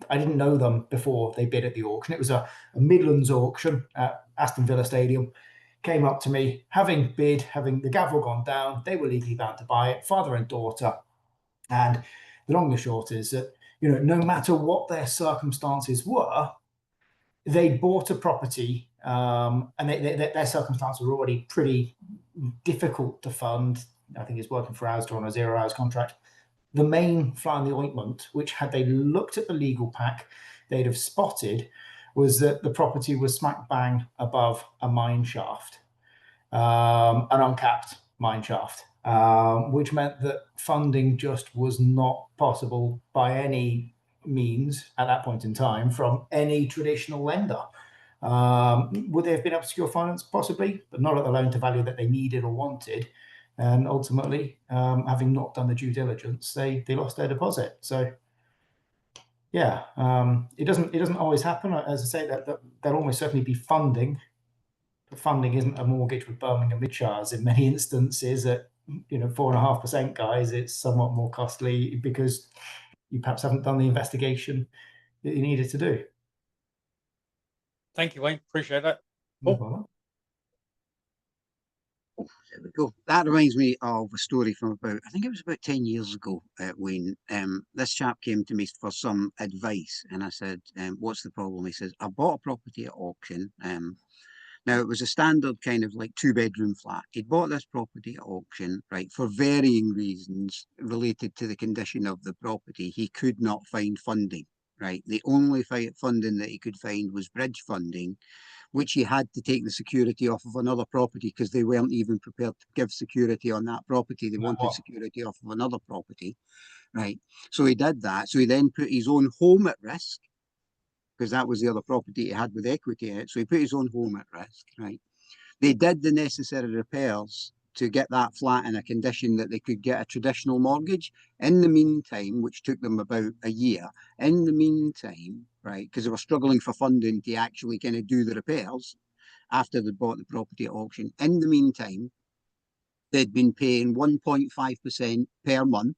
I didn't know them before they bid at the auction. It was a Midlands auction at Aston Villa Stadium. Came up to me, having bid, having the gavel gone down, they were legally bound to buy it, father and daughter. And the long and short is that, you know, no matter what their circumstances were, they bought a property, and their circumstances were already pretty difficult to fund. I think it's working for hours on a 0 hours contract. The main fly in the ointment, which had they looked at the legal pack, they'd have spotted, was that the property was smack bang above a mine shaft, an uncapped mine shaft, which meant that funding just was not possible by any means at that point in time from any traditional lender. Would they have been able to secure finance? Possibly, but not at the loan to value that they needed or wanted. And ultimately, having not done the due diligence, they lost their deposit. So yeah, it doesn't always happen. As I say, that there'll almost certainly be funding. But funding isn't a mortgage with Birmingham Midshires. In many instances, at 4.5%, guys, it's somewhat more costly because you perhaps haven't done the investigation that you needed to do. Thank you, Wayne. Appreciate that. No problem. There we go. That reminds me of a story from about, I think it was about 10 years ago, Wayne. This chap came to me for some advice, and I said, what's the problem? He says, I bought a property at auction. Now, it was a standard kind of like 2-bedroom flat. He'd bought this property at auction, right, for varying reasons related to the condition of the property. He could not find funding, right? The only funding that he could find was bridge funding, which he had to take the security off of another property because they weren't even prepared to give security on that property. They wanted security off of another property, right? So he did that. So he then put his own home at risk because that was the other property he had with equity in it. So he put his own home at risk, right? They did the necessary repairs to get that flat in a condition that they could get a traditional mortgage. In the meantime, which took them about a year, in the meantime, right, because they were struggling for funding to actually kind of do the repairs after they bought the property at auction. In the meantime, they'd been paying 1.5% per month.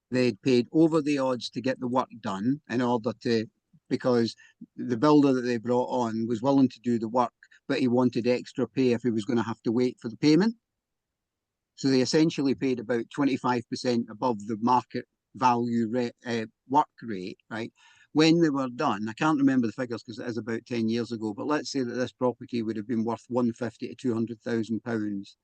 They'd paid over the odds to get the work done in order to, because the builder that they brought on was willing to do the work, but he wanted extra pay if he was going to have to wait for the payment. So they essentially paid about 25% above the market value work rate, right? When they were done, I can't remember the figures because it is about 10 years ago, but let's say that this property would have been worth 150 to 200,000 pounds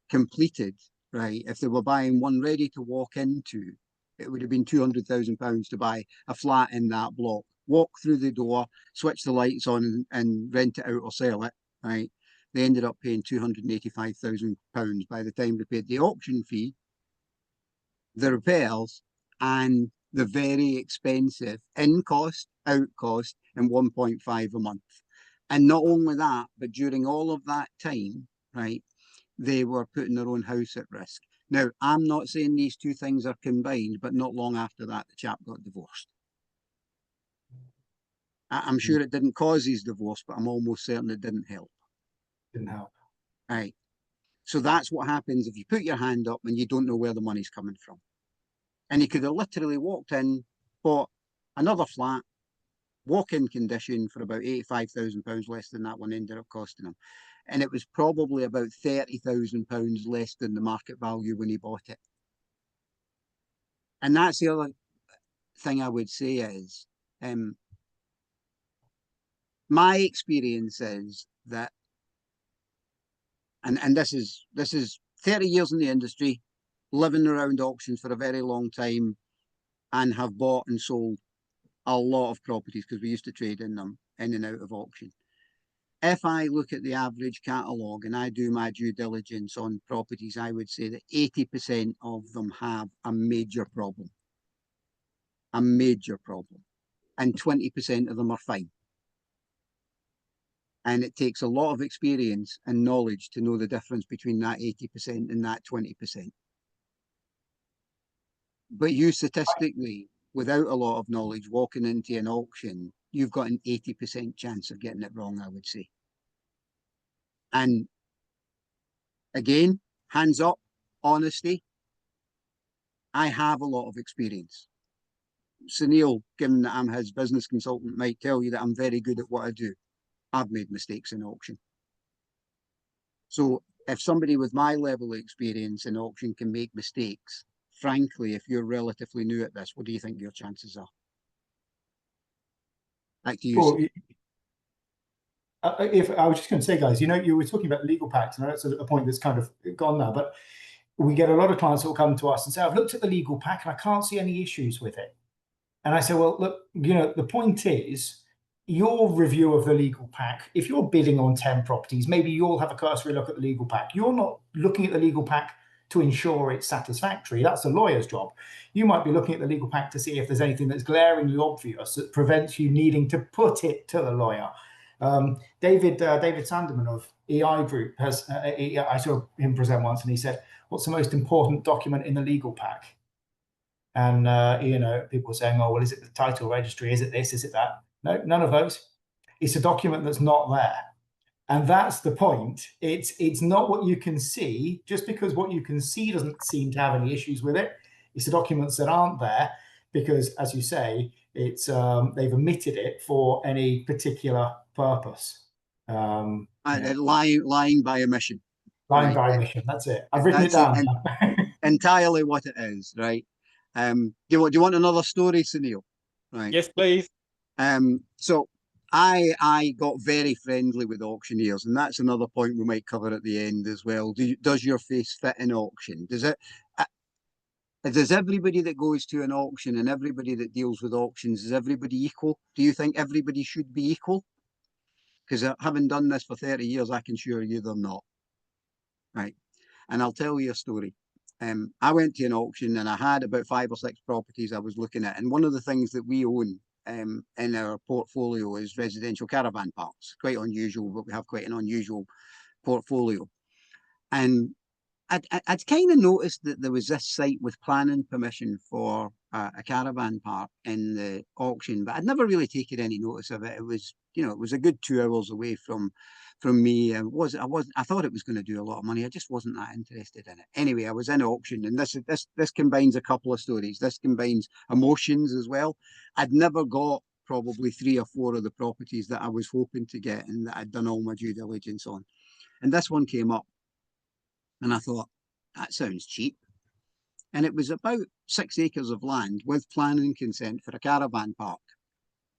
completed, right? If they were buying one ready to walk into, it would have been 200,000 pounds to buy a flat in that block. Walk through the door, switch the lights on and rent it out or sell it, right? They ended up paying 285,000 pounds by the time they paid the auction fee, the repairs, and the very expensive in cost, out cost, and 1.5 a month. And not only that, but during all of that time, right, they were putting their own house at risk. Now, I'm not saying these two things are combined, but not long after that, the chap got divorced. I'm sure it didn't cause his divorce, but I'm almost certain it didn't help. Didn't help. Right. So that's what happens if you put your hand up and you don't know where the money's coming from. And he could have literally walked in, bought another flat, walk-in condition for about £85,000 less than that one ended up costing him. And it was probably about £30,000 less than the market value when he bought it. And that's the other thing I would say is, my experience is that, and this is 30 years in the industry, living around auctions for a very long time, and have bought and sold a lot of properties because we used to trade in them in and out of auction. If I look at the average catalogue and I do my due diligence on properties, I would say that 80% of them have a major problem. A major problem. And 20% of them are fine. And it takes a lot of experience and knowledge to know the difference between that 80% and that 20%. But you statistically, without a lot of knowledge, walking into an auction, you've got an 80% chance of getting it wrong, I would say. And again, hands up, honesty. I have a lot of experience. Sunil, given that I'm his business consultant, might tell you that I'm very good at what I do. I've made mistakes in auction. So if somebody with my level of experience in auction can make mistakes, frankly, if you're relatively new at this, what do you think your chances are? Back to you. Well, if I was just going to say, guys, you were talking about legal packs, and that's a point that's kind of gone now, but we get a lot of clients that will come to us and say, I've looked at the legal pack and I can't see any issues with it. And I say, well, look, the point is, your review of the legal pack, if you're bidding on 10 properties, maybe you'll have a cursory look at the legal pack. You're not looking at the legal pack to ensure it's satisfactory. That's a lawyer's job. You might be looking at the legal pack to see if there's anything that's glaringly obvious that prevents you needing to put it to the lawyer. David Sanderman of EI Group has, I saw him present once, and he said, "What's the most important document in the legal pack?" And you know, people saying, "Oh, well, is it the title registry? Is it this? Is it that?" No, none of those. It's a document that's not there. And that's the point. It's not what you can see. Just because what you can see doesn't seem to have any issues with it, it's the documents that aren't there because, as you say, it's they've omitted it for any particular purpose. Lying by omission. Lying by omission. That's it. I've written it down. Entirely what it is, right? Do you want another story, Sunil? Right. Yes, please. So I got very friendly with auctioneers, and that's another point we might cover at the end as well. Does your face fit in auction? Does everybody that goes to an auction and everybody that deals with auctions, is everybody equal? Do you think everybody should be equal? Because having done this for 30 years, I can assure you they're not. Right. And I'll tell you a story. I went to an auction and I had about 5 or 6 properties I was looking at. And one of the things that we own in our portfolio is residential caravan parks. Quite unusual, but we have quite an unusual portfolio. And I'd kind of noticed that there was this site with planning permission for a caravan park in the auction, but I'd never really taken any notice of it. It was, you know, it was a good 2 hours away from me. I thought it was going to do a lot of money. I just wasn't that interested in it. Anyway, I was in auction, and this combines a couple of stories. This combines emotions as well. I'd never got probably 3 or 4 of the properties that I was hoping to get and that I'd done all my due diligence on. And this one came up. And I thought, that sounds cheap. And it was about 6 acres of land with planning consent for a caravan park.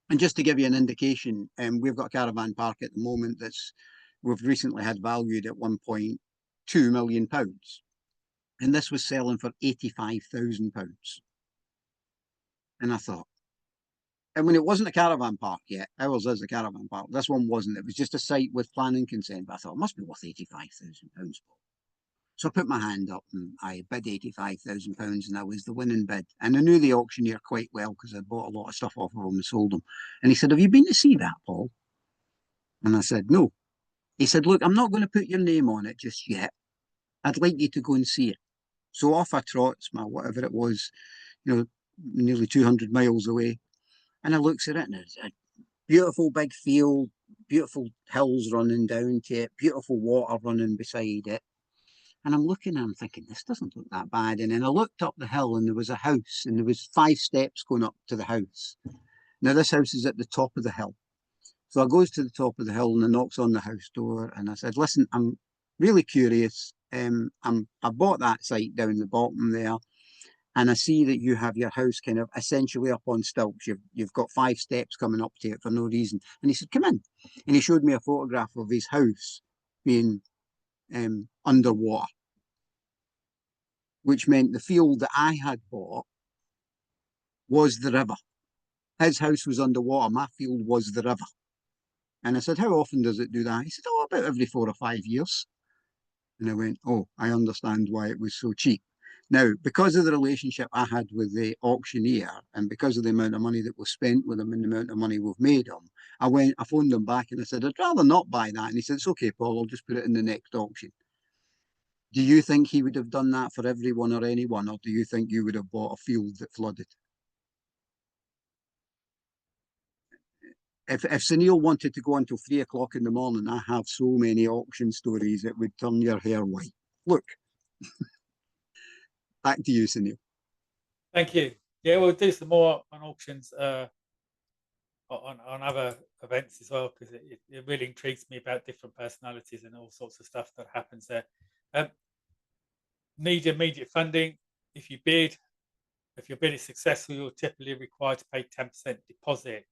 And just to give you an indication, we've got a caravan park at the moment we've recently had valued at £1.2 million. And this was selling for £85,000. And I thought, and when it wasn't a caravan park yet, ours is a caravan park. This one wasn't. It was just a site with planning consent. But I thought, it must be worth £85,000. So I put my hand up and I bid £85,000 and I was the winning bid. And I knew the auctioneer quite well because I bought a lot of stuff off of him and sold them. And he said, "Have you been to see that, Paul?" And I said, "No." He said, "Look, I'm not going to put your name on it just yet. I'd like you to go and see it." So off I trots, my whatever it was, you know, nearly 200 miles away. And I looks at it and it's a beautiful big field, beautiful hills running down to it, beautiful water running beside it. And I'm looking and I'm thinking, this doesn't look that bad. And then I looked up the hill and there was a house and there was 5 steps going up to the house. Now this house is at the top of the hill. So I goes to the top of the hill and I knocks on the house door and I said, "Listen, I'm really curious. I bought that site down the bottom there and I see that you have your house kind of essentially up on stilts. You've got 5 steps coming up to it for no reason." And he said, "Come in." And he showed me a photograph of his house being underwater, which meant the field that I had bought was the river. His house was underwater, my field was the river. And I said, "How often does it do that?" He said, "Oh, about every 4 or 5 years." And I went, "Oh, I understand why it was so cheap." Now, because of the relationship I had with the auctioneer and because of the amount of money that was spent with him and the amount of money we've made him, I phoned him back and I said, "I'd rather not buy that." And he said, "It's okay, Paul, I'll just put it in the next auction." Do you think he would have done that for everyone or anyone, or do you think you would have bought a field that flooded? If Sunil wanted to go until 3 o'clock in the morning, I have so many auction stories it would turn your hair white. Look, back to you, Sunil. Thank you. Yeah, we'll do some more on auctions on other events as well, because it really intrigues me about different personalities and all sorts of stuff that happens there. Need immediate funding. If your bid is successful, you're typically required to pay 10% deposit.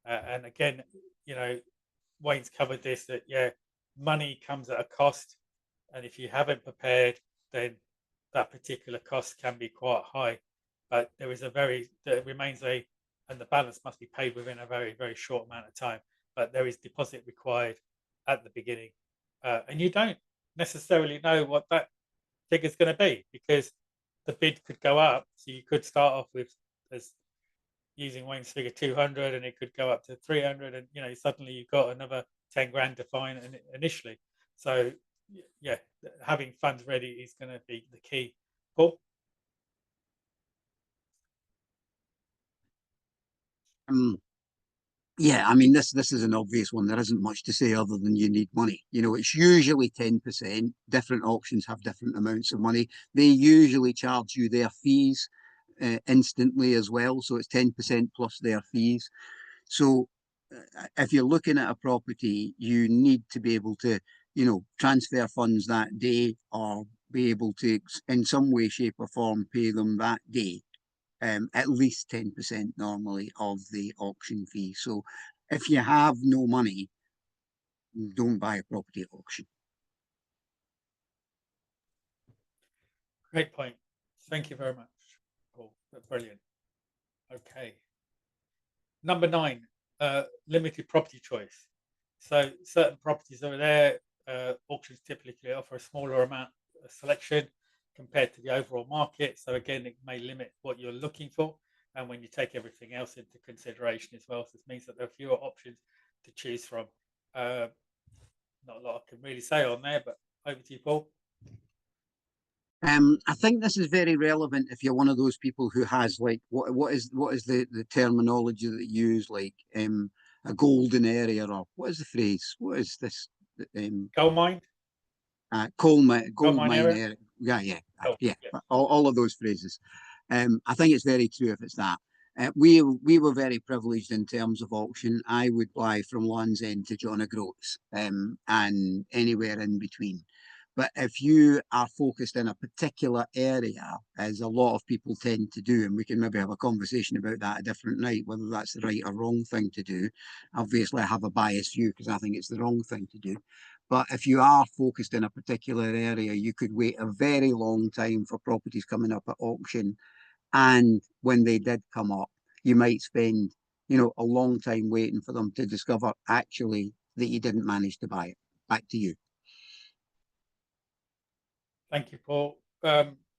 And again, you know, Wayne's covered this, that money comes at a cost, and if you haven't prepared, then that particular cost can be quite high. But there remains a and the balance must be paid within a very, very short amount of time. But there is deposit required at the beginning, and you don't necessarily know what that figure is going to be, because the bid could go up. So you could start off with, as using Wayne's figure, 200, and it could go up to 300, and suddenly you've got another 10 grand to find initially. So yeah, having funds ready is going to be the key. Paul? Yeah, I mean, this is an obvious one. There isn't much to say other than you need money. It's usually 10%. Different auctions have different amounts of money. They usually charge you their fees instantly as well. So it's 10% plus their fees. So if you're looking at a property, you need to be able to, transfer funds that day, or be able to, in some way, shape or form, pay them that day. At least 10% normally of the auction fee. So if you have no money, don't buy a property at auction. Great point. Thank you very much, Paul. That's brilliant. Okay. Number 9, limited property choice. So certain properties over there, auctions typically offer a smaller amount of selection compared to the overall market. So again, it may limit what you're looking for, and when you take everything else into consideration as well. So this means that there are fewer options to choose from. Not a lot I can really say on there, but over to you, Paul. I think this is very relevant if you're one of those people who has, like, what is the terminology that you use, like a golden area, or what is the phrase? What is this? Gold mine? Gold mine area? area. Yeah. Oh, yeah. yeah. All of those phrases. I think it's very true if it's that. We were very privileged in terms of auction. I would buy from Land's End to John O'Groats, and anywhere in between. But if you are focused in a particular area, as a lot of people tend to do, and we can maybe have a conversation about that a different night, whether that's the right or wrong thing to do. Obviously, I have a biased view because I think it's the wrong thing to do. But if you are focused in a particular area, you could wait a very long time for properties coming up at auction. And when they did come up, you might spend, a long time waiting for them to discover actually that you didn't manage to buy it. Back to you. Thank you, Paul.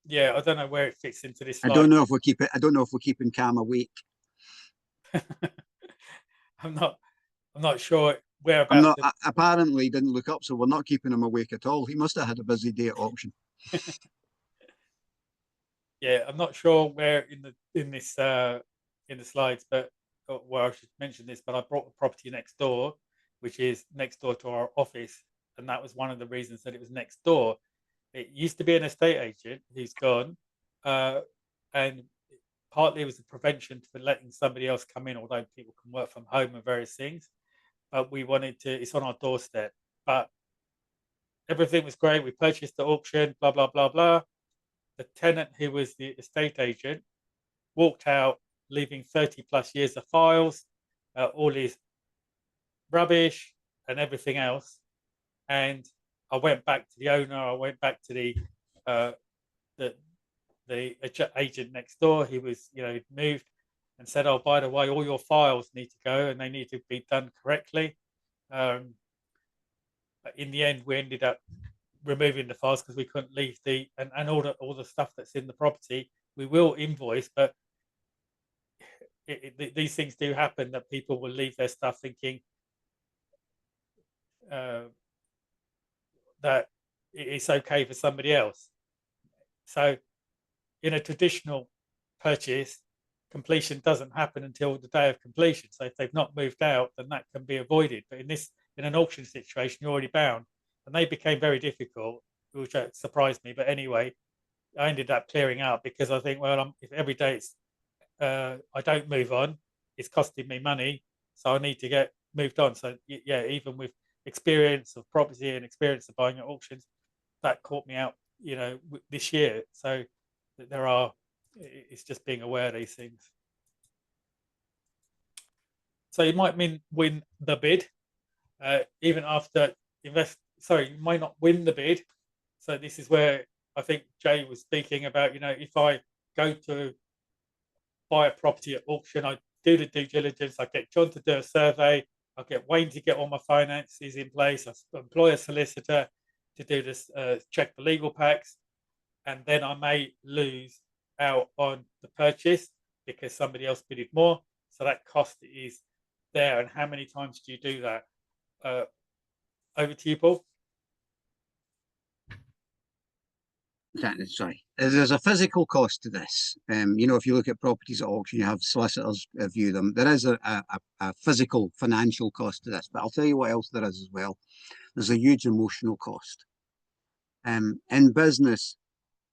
Yeah, I don't know where it fits into this slide. I don't know if we're keeping Cam awake. I'm not sure whereabouts. Apparently, he didn't look up, so we're not keeping him awake at all. He must have had a busy day at auction. Yeah, I'm not sure where in the slides, but I should mention this. But I brought a property next door, which is next door to our office, and that was one of the reasons that it was next door. It used to be an estate agent who's gone, and partly it was a prevention for letting somebody else come in, although people can work from home and various things. But we wanted to, it's on our doorstep. But everything was great. We purchased the auction, blah, blah, blah, blah. The tenant, who was the estate agent, walked out, leaving 30 plus years of files, all his rubbish and everything else. And I went back to the owner. I went back to the agent next door. He was, moved, and said, "Oh, by the way, all your files need to go, and they need to be done correctly." But in the end, we ended up removing the files because we couldn't leave and all the stuff that's in the property. We will invoice, but these things do happen, that people will leave their stuff thinking that it's okay for somebody else. So in a traditional purchase, completion doesn't happen until the day of completion. So if they've not moved out, then that can be avoided. But in an auction situation, you're already bound. And they became very difficult, which surprised me. But anyway, I ended up clearing out because I think, well, if every day I don't move on, it's costing me money. So I need to get moved on. So yeah, even with experience of property and experience of buying at auctions, that caught me out, this year. So it's just being aware of these things. So you might win the bid, even after you might not win the bid. So this is where I think Jay was speaking about, if I go to buy a property at auction, I do the due diligence. I get John to do a survey. I get Wayne to get all my finances in place. I employ a solicitor to do this, check the legal packs, and then I may lose out on the purchase because somebody else bid more. So that cost is there. And how many times do you do that? Over to you, Paul. Sorry, there's a physical cost to this. You know, if you look at properties at auction, you have solicitors view them. There is a physical financial cost to this, but I'll tell you what else there is as well. There's a huge emotional cost. In business,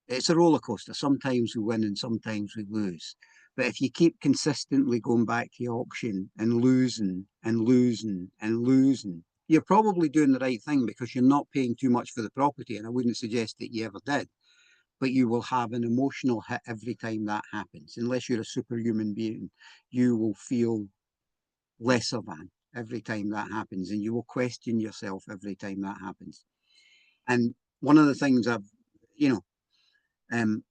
it's a roller coaster. Sometimes we win and sometimes we lose. But if you keep consistently going back to the auction and losing and losing and losing, you're probably doing the right thing because you're not paying too much for the property. And I wouldn't suggest that you ever did. But you will have an emotional hit every time that happens. Unless you're a superhuman being, you will feel lesser than every time that happens. And you will question yourself every time that happens. And one of the things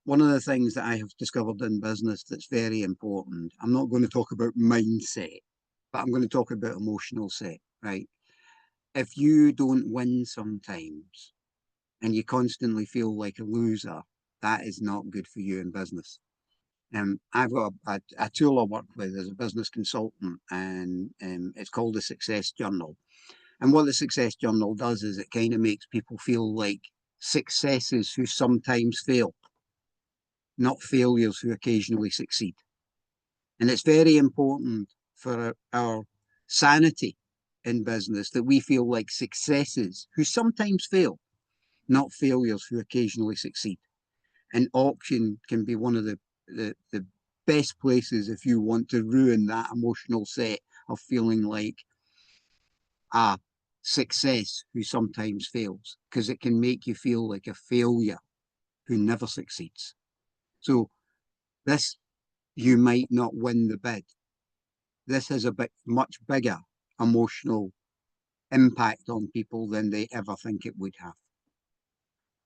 one of the things that I have discovered in business that's very important, I'm not going to talk about mindset, but I'm going to talk about emotional set, right? If you don't win sometimes and you constantly feel like a loser, that is not good for you in business. I've got a tool I work with as a business consultant, and it's called the Success Journal. And what the Success Journal does is it kind of makes people feel like successes who sometimes fail, not failures who occasionally succeed. And it's very important for our sanity in business that we feel like successes who sometimes fail, not failures who occasionally succeed. And auction can be one of the best places if you want to ruin that emotional set of feeling like a success who sometimes fails, because it can make you feel like a failure who never succeeds. So this, you might not win the bid. This has a much bigger emotional impact on people than they ever think it would have.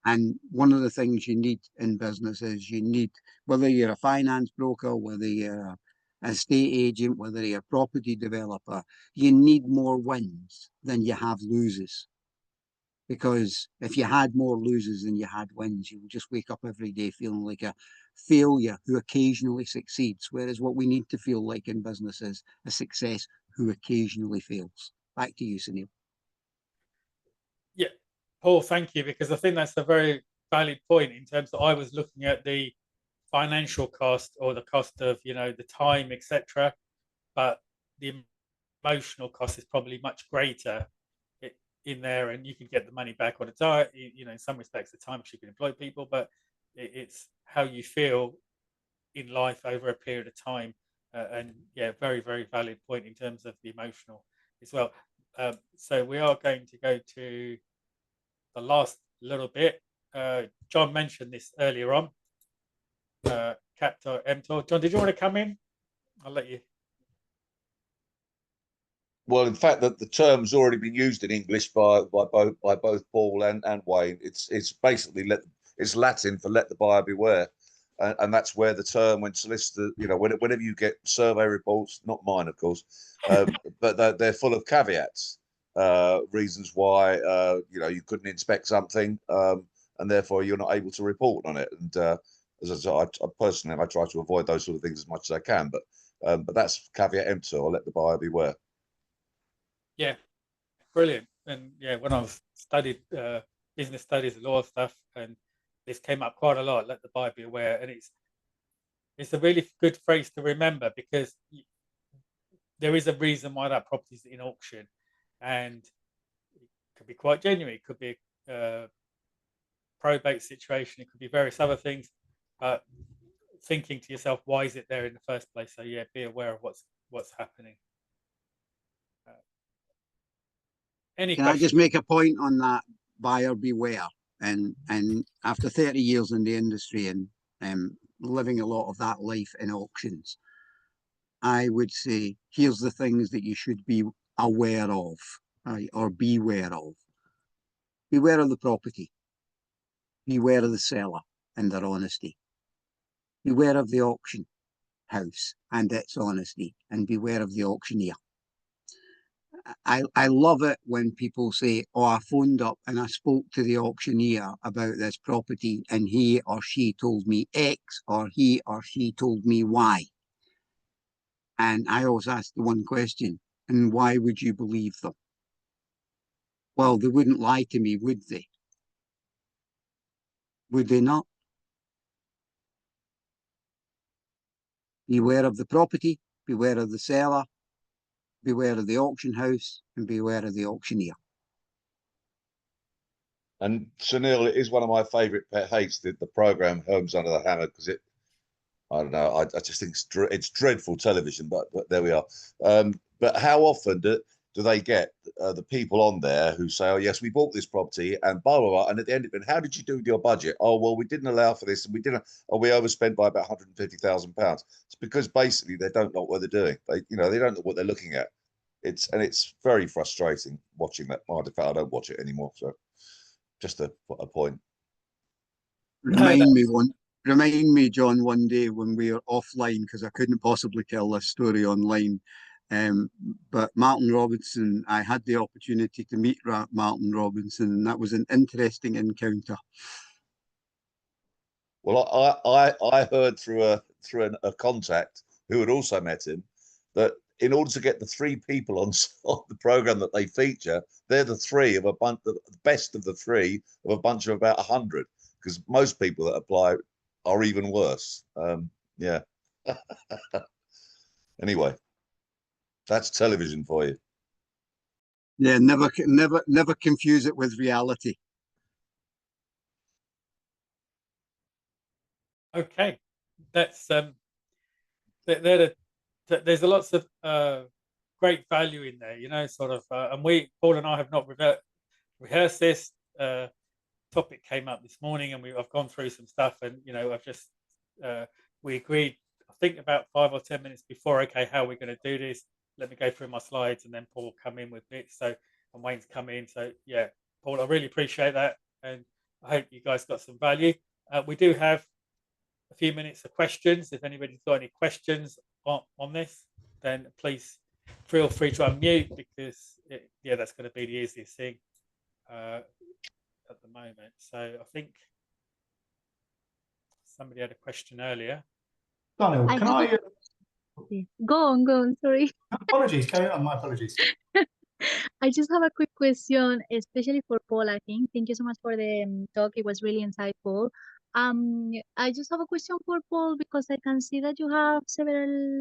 And one of the things you need in business is you need, whether you're a finance broker, whether you're an estate agent, whether you're a property developer, you need more wins than you have losers. Because if you had more losers than you had wins, you would just wake up every day feeling like a failure who occasionally succeeds. Whereas what we need to feel like in business is a success who occasionally fails. Back to you, Sunil. Yeah, Paul, thank you, because I think that's a very valid point in terms of I was looking at the financial cost or the cost of, the time, etc. But the emotional cost is probably much greater in there, and you can get the money back on a time. In some respects, the time you can employ people, but it's how you feel in life over a period of time. And yeah, very, very valid point in terms of the emotional as well. So we are going to go to the last little bit. John mentioned this earlier on. Captor, mTOR. John, did you want to come in? I'll let you. Well, in fact, that the term's already been used in English by both Paul and Wayne. It's basically it's Latin for let the buyer beware, and that's where the term, when solicitor, whenever you get survey reports, not mine, of course, but they're full of caveats, reasons why you couldn't inspect something, and therefore you're not able to report on it. And as I personally, I try to avoid those sort of things as much as I can. But that's caveat emptor, or let the buyer beware. Yeah, brilliant. And yeah, when I studied business studies, law stuff, and this came up quite a lot. Let the buyer be aware, and it's a really good phrase to remember, because there is a reason why that property is in auction, and it could be quite genuine. It could be a probate situation. It could be various other things. But thinking to yourself, why is it there in the first place? So yeah, be aware of what's happening. Any Can questions? I just make a point on that? Buyer beware. And after 30 years in the industry and living a lot of that life in auctions, I would say here's the things that you should be aware of, or beware of. Beware of the property. Beware of the seller and their honesty. Beware of the auction. house and its honesty, and beware of the auctioneer. I love it when people say, oh, I phoned up and I spoke to the auctioneer about this property and he or she told me X or he or she told me Y. And I always ask the one question, and why would you believe them? Well, they wouldn't lie to me, would they? Would they not? Beware of the property, beware of the seller, beware of the auction house, and beware of the auctioneer. And Sunil, it is one of my favourite pet hates, the program Homes Under the Hammer, because I don't know, I just think it's dreadful television, but there we are. But how often do they get the people on there who say, oh, yes, we bought this property and blah, blah, blah. And at the end of it, how did you do with your budget? Oh, well, we didn't allow for this and we didn't, or we overspent by about £150,000. It's because basically they don't know what they're doing. They don't know what they're looking at. It's very frustrating watching that. In fact, I don't watch it anymore. So just a point. Remind me, John, one day when we were offline, because I couldn't possibly tell this story online. But Martin Robinson, I had the opportunity to meet Martin Robinson, and that was an interesting encounter. Well, I heard through a contact who had also met him that in order to get the 3 people on the program that they feature, they're the 3 of a bunch, the best of the 3 of a bunch of about 100, because most people that apply are even worse. Yeah. Anyway, that's television for you. Yeah, never confuse it with reality. Okay, that's there's a lots of great value in there, sort of, and Paul and I have not rehearsed this. Topic came up this morning, and I've gone through some stuff, and I've just we agreed, I think about 5 or 10 minutes before, okay, how are we going to do this? Let me go through my slides, and then Paul will come in with bits. So, and Wayne's come in. So yeah, Paul, I really appreciate that, and I hope you guys got some value. We do have a few minutes of questions. If anybody's got any questions on this, then please feel free to unmute, because that's going to be the easiest thing at the moment. So I think somebody had a question earlier. Sunil, can I? Go on, sorry. Apologies, carry on, my apologies. I just have a quick question, especially for Paul, I think. Thank you so much for the talk. It was really insightful. I just have a question for Paul, because I can see that you have several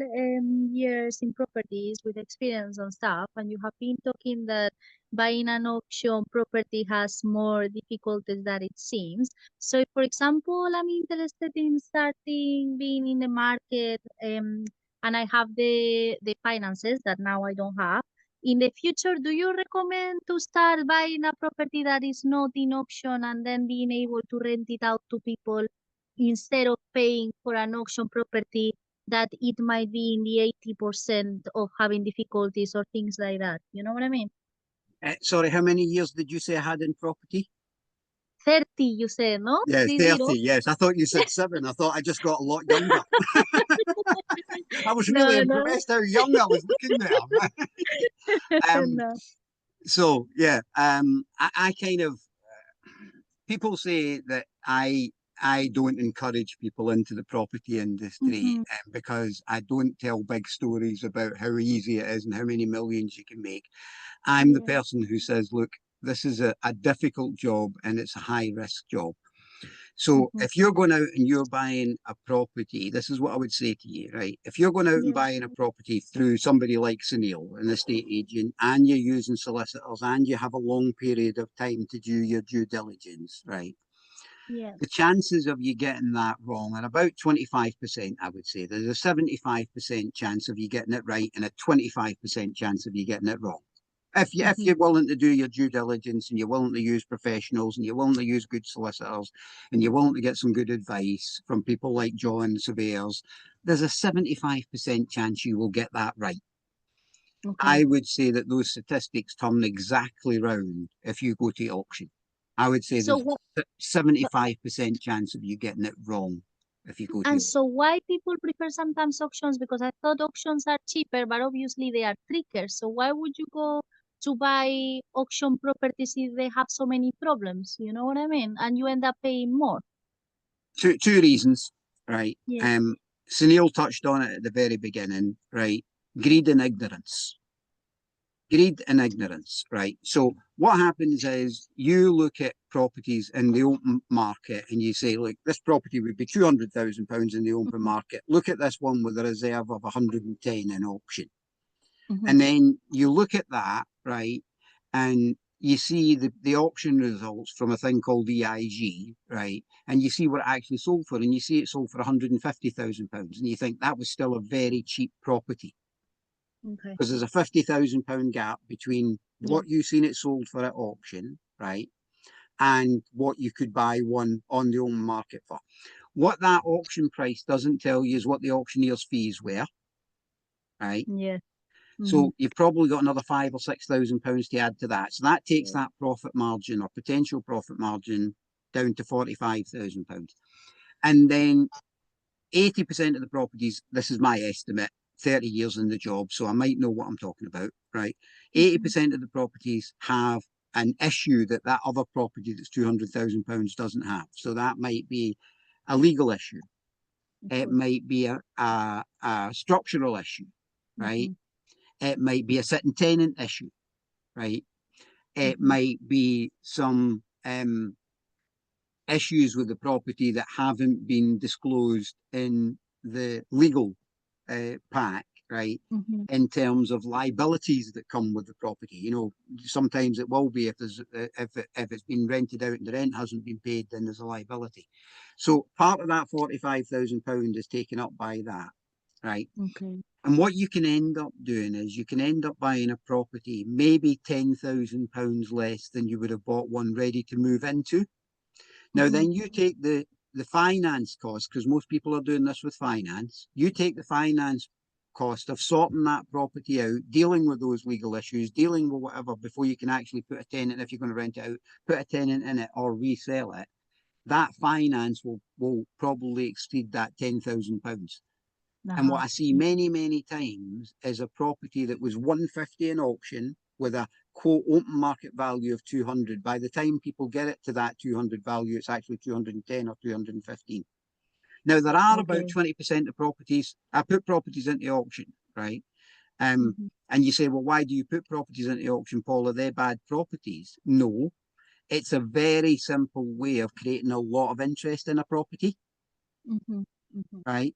years in properties with experience and stuff, and you have been talking that buying an auction property has more difficulties than it seems. So, for example, I'm interested in starting being in the market, and I have the finances that now I don't have. In the future, do you recommend to start buying a property that is not in auction and then being able to rent it out to people instead of paying for an auction property that it might be in the 80% of having difficulties or things like that? You know what I mean? Sorry, how many years did you say I had in property? 30, you said, no? Yeah, 30. 30, yes. I thought you said 7. I thought I just got a lot younger. I was really impressed how young I was looking there. No. So, yeah, I kind of, people say that I don't encourage people into the property industry because I don't tell big stories about how easy it is and how many millions you can make. I'm the person who says, look, this is a difficult job and it's a high risk job. So if you're going out and you're buying a property, this is what I would say to you, right? If you're going out and buying a property through somebody like Sunil, an estate agent, and you're using solicitors and you have a long period of time to do your due diligence, right? Yeah. The chances of you getting that wrong are about 25%, I would say. There's a 75% chance of you getting it right and a 25% chance of you getting it wrong. If you're willing to do your due diligence and you're willing to use professionals and you're willing to use good solicitors and you're willing to get some good advice from people like John, surveyors, there's a 75% chance you will get that right. I would say that those statistics turn exactly round if you go to auction. I would say there's a 75% chance of you getting it wrong. if you go And to. so why people prefer sometimes auctions? Because I thought auctions are cheaper, but obviously they are trickier. So why would you go to buy auction properties if they have so many problems? You know what I mean? And you end up paying more. Two reasons, right? Yeah. Sunil touched on it at the very beginning, right? Greed and ignorance. Greed and ignorance, right? So what happens is you look at properties in the open market and you say, look, this property would be £200,000 in the open market. Look at this one with a reserve of 110 in auction. And then you look at that, right? And you see the auction results from a thing called EIG, right? And you see what it actually sold for, and you see it sold for £150,000, and you think that was still a very cheap property. Okay. Because there's a £50,000 gap between what you've seen it sold for at auction, right, and what you could buy one on the open market for. What that auction price doesn't tell you is what the auctioneer's fees were, right? Yeah. So you've probably got another £5,000 or £6,000 to add to that. So that takes that profit margin or potential profit margin down to £45,000. And then 80% of the properties, this is my estimate, 30 years in the job, so I might know what I'm talking about, right? 80% of the properties have an issue that other property that's £200,000 doesn't have. So that might be a legal issue. It might be a structural issue, right? It might be a sitting tenant issue, right? It might be some issues with the property that haven't been disclosed in the legal pack, right? In terms of liabilities that come with the property. You know, sometimes it will be if it's been rented out and the rent hasn't been paid, then there's a liability. So part of that £45,000 is taken up by that, right? Okay. And what you can end up doing is you can end up buying a property maybe £10,000 less than you would have bought one ready to move into. Now, then you take the finance cost, because most people are doing this with finance. You take the finance cost of sorting that property out, dealing with those legal issues, dealing with whatever before you can actually put a tenant, if you're going to rent it out, put a tenant in it or resell it. That finance will probably exceed that £10,000. And what I see many, many times is a property that was 150 in auction with a quote open market value of 200. By the time people get it to that 200 value, it's actually 210 or 215. Now, there are about 20% of properties. I put properties into auction, right? And you say, well, why do you put properties into auction, Paul? Are they bad properties? No, it's a very simple way of creating a lot of interest in a property, right?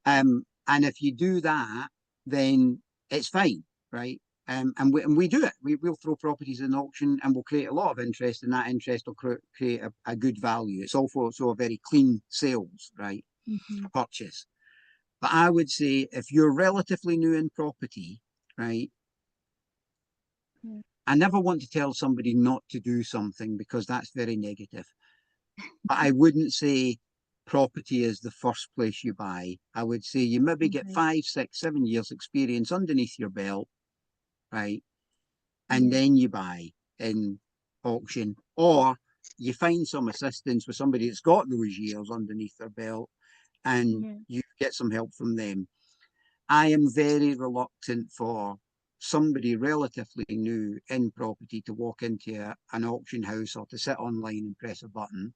And if you do that, then it's fine, right? And we do it. We'll throw properties in auction and we'll create a lot of interest, and that interest will create a good value. It's also a very clean sales, right? Purchase. But I would say if you're relatively new in property, right? I never want to tell somebody not to do something because that's very negative. But I wouldn't say property is the first place you buy. I would say you maybe get 5, 6, 7 years experience underneath your belt, right? And then you buy in auction, or you find some assistance with somebody that's got those years underneath their belt and you get some help from them. I am very reluctant for somebody relatively new in property to walk into an auction house or to sit online and press a button,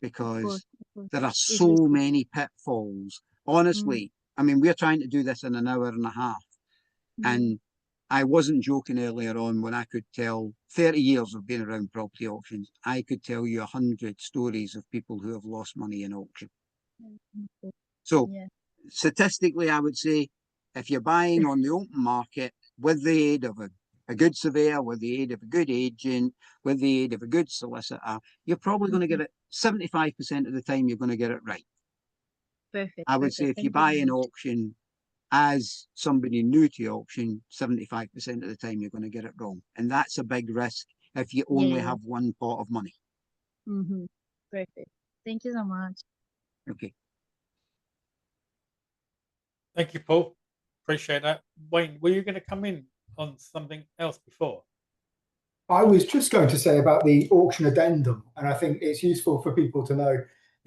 because there are so many pitfalls. Honestly, I mean, we're trying to do this in an hour and a half. And I wasn't joking earlier on when I could tell 30 years of being around property auctions. I could tell you 100 stories of people who have lost money in auction. So statistically, I would say if you're buying on the open market with the aid of a good surveyor, with the aid of a good agent, with the aid of a good solicitor, you're probably going to get it 75% of the time, you're going to get it right. Perfect. I would say if you buy an auction as somebody new to auction, 75% of the time you're going to get it wrong. And that's a big risk if you only have one pot of money. Perfect. Thank you so much. Okay. Thank you, Paul. Appreciate that. Wayne, were you going to come in on something else before? I was just going to say about the auction addendum, and I think it's useful for people to know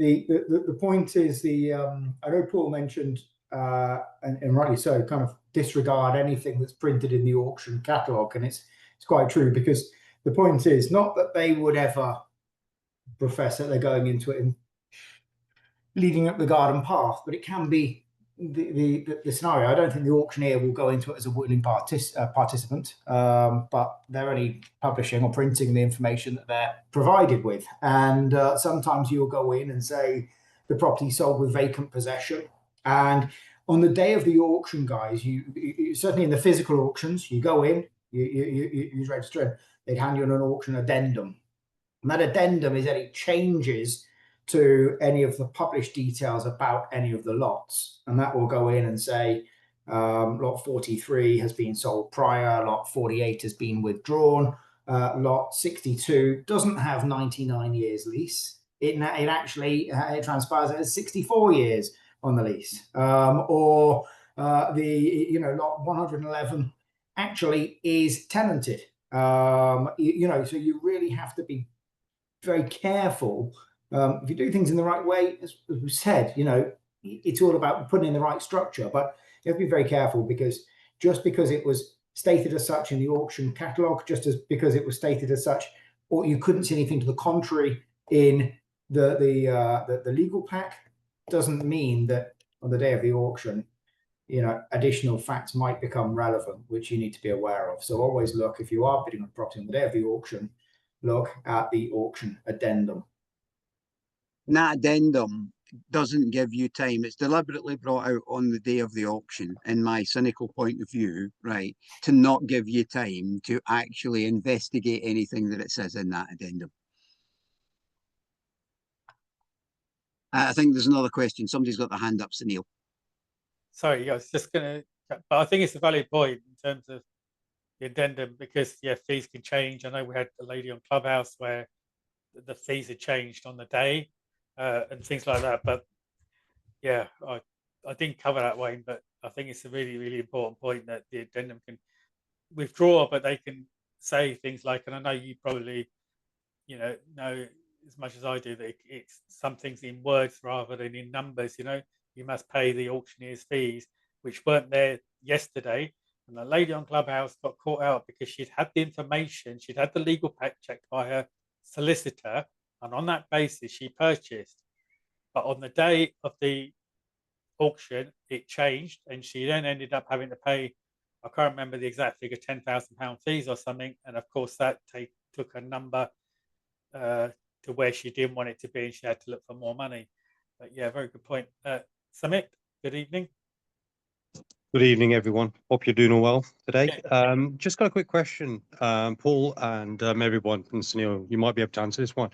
the point is I know Paul mentioned, and rightly so, kind of disregard anything that's printed in the auction catalogue, and it's quite true, because the point is not that they would ever profess that they're going into it and leading up the garden path, but it can be the scenario. I don't think the auctioneer will go into it as a willing participant, but they're only publishing or printing the information that they're provided with. And sometimes you'll go in and say the property sold with vacant possession. And on the day of the auction, guys, you certainly in the physical auctions, you go in, you register in, they'd hand you an auction addendum. And that addendum is any changes to any of the published details about any of the lots. And that will go in and say, lot 43 has been sold prior, lot 48 has been withdrawn, lot 62 doesn't have 99 years lease. It actually it transpires as 64 years on the lease. Or lot 111 actually is tenanted. So you really have to be very careful. If you do things in the right way, as we said, it's all about putting in the right structure, but you have to be very careful, because just because it was stated as such in the auction catalogue, just as because it was stated as such, or you couldn't see anything to the contrary in the legal pack, doesn't mean that on the day of the auction, additional facts might become relevant, which you need to be aware of. So always look, if you are bidding on a property on the day of the auction, look at the auction addendum. And that addendum doesn't give you time. It's deliberately brought out on the day of the auction, in my cynical point of view, right, to not give you time to actually investigate anything that it says in that addendum. I think there's another question. Somebody's got their hand up, Sunil. Sorry, I was just going to, but I think it's a valid point in terms of the addendum, because fees can change. I know we had a lady on Clubhouse where the fees had changed on the day and things like that. But I didn't cover that, Wayne, but I think it's a really, really important point that the addendum can withdraw, but they can say things like, and I know you probably, know as much as I do, that it's some things in words rather than in numbers. You must pay the auctioneer's fees, which weren't there yesterday. And the lady on Clubhouse got caught out because she'd had the information, she'd had the legal pack checked by her solicitor, and on that basis she purchased. But on the day of the auction, it changed, and she then ended up having to pay, I can't remember the exact figure, £10,000 fees or something. And of course that took a number to where she didn't want it to be, and she had to look for more money. But very good point. Samit, good evening. Good evening, everyone. Hope you're doing well today. Just got a quick question, Paul and everyone, and Sunil, you might be able to answer this one.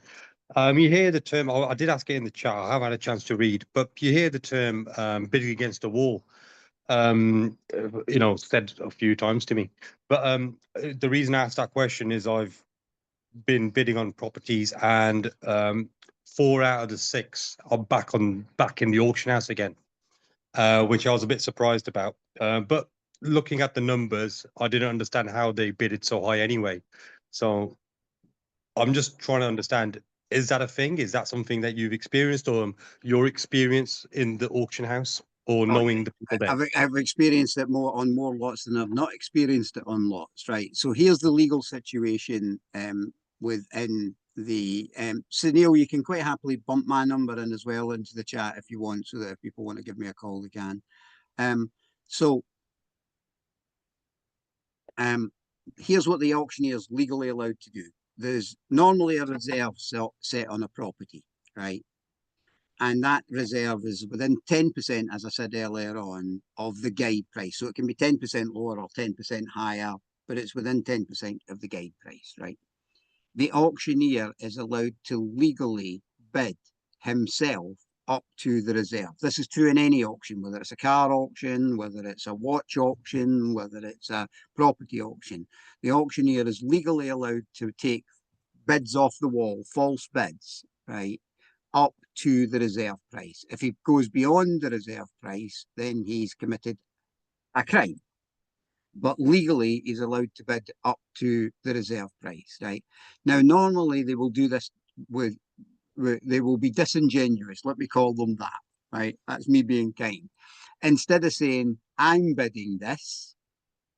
You hear the term, I did ask it in the chat, I haven't had a chance to read, but you hear the term bidding against a wall, said a few times to me. But the reason I asked that question is I've been bidding on properties, and 4 out of the 6 are back in the auction house again, which I was a bit surprised about. But looking at the numbers, I didn't understand how they bid it so high anyway. So I'm just trying to understand, is that a thing? Is that something that you've experienced, or your experience in the auction house, or knowing the people there? I've experienced it on more lots than I've not experienced it on lots, right? So here's the legal situation within the Sunil, you can quite happily bump my number in as well into the chat if you want, so that if people want to give me a call, they can. Here's what the auctioneer is legally allowed to do. There's normally a reserve set on a property, right? And that reserve is within 10%, as I said earlier on, of the guide price. So it can be 10% lower or 10% higher, but it's within 10% of the guide price, right? The auctioneer is allowed to legally bid himself up to the reserve. This is true in any auction, whether it's a car auction, whether it's a watch auction, whether it's a property auction. The auctioneer is legally allowed to take bids off the wall, false bids, right, up to the reserve price. If he goes beyond the reserve price, then he's committed a crime. But legally, he's allowed to bid up to the reserve price, right? Now, normally they will do this with they will be disingenuous. Let me call them that, right? That's me being kind. Instead of saying, I'm bidding this,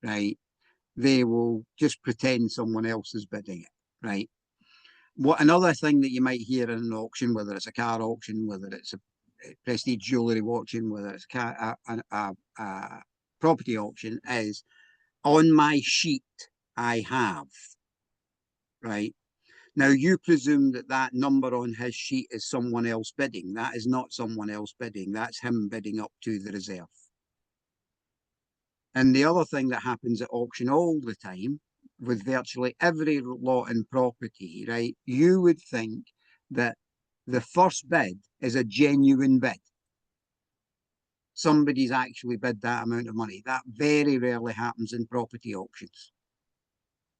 right, they will just pretend someone else is bidding it, right? What another thing that you might hear in an auction, whether it's a car auction, whether it's a prestige jewellery auction, whether it's a property auction, is on my sheet I have, right? Now, you presume that that number on his sheet is someone else bidding. That is not someone else bidding. That's him bidding up to the reserve. And the other thing that happens at auction all the time, with virtually every lot in property, right, you would think that the first bid is a genuine bid. Somebody's actually bid that amount of money. That very rarely happens in property auctions.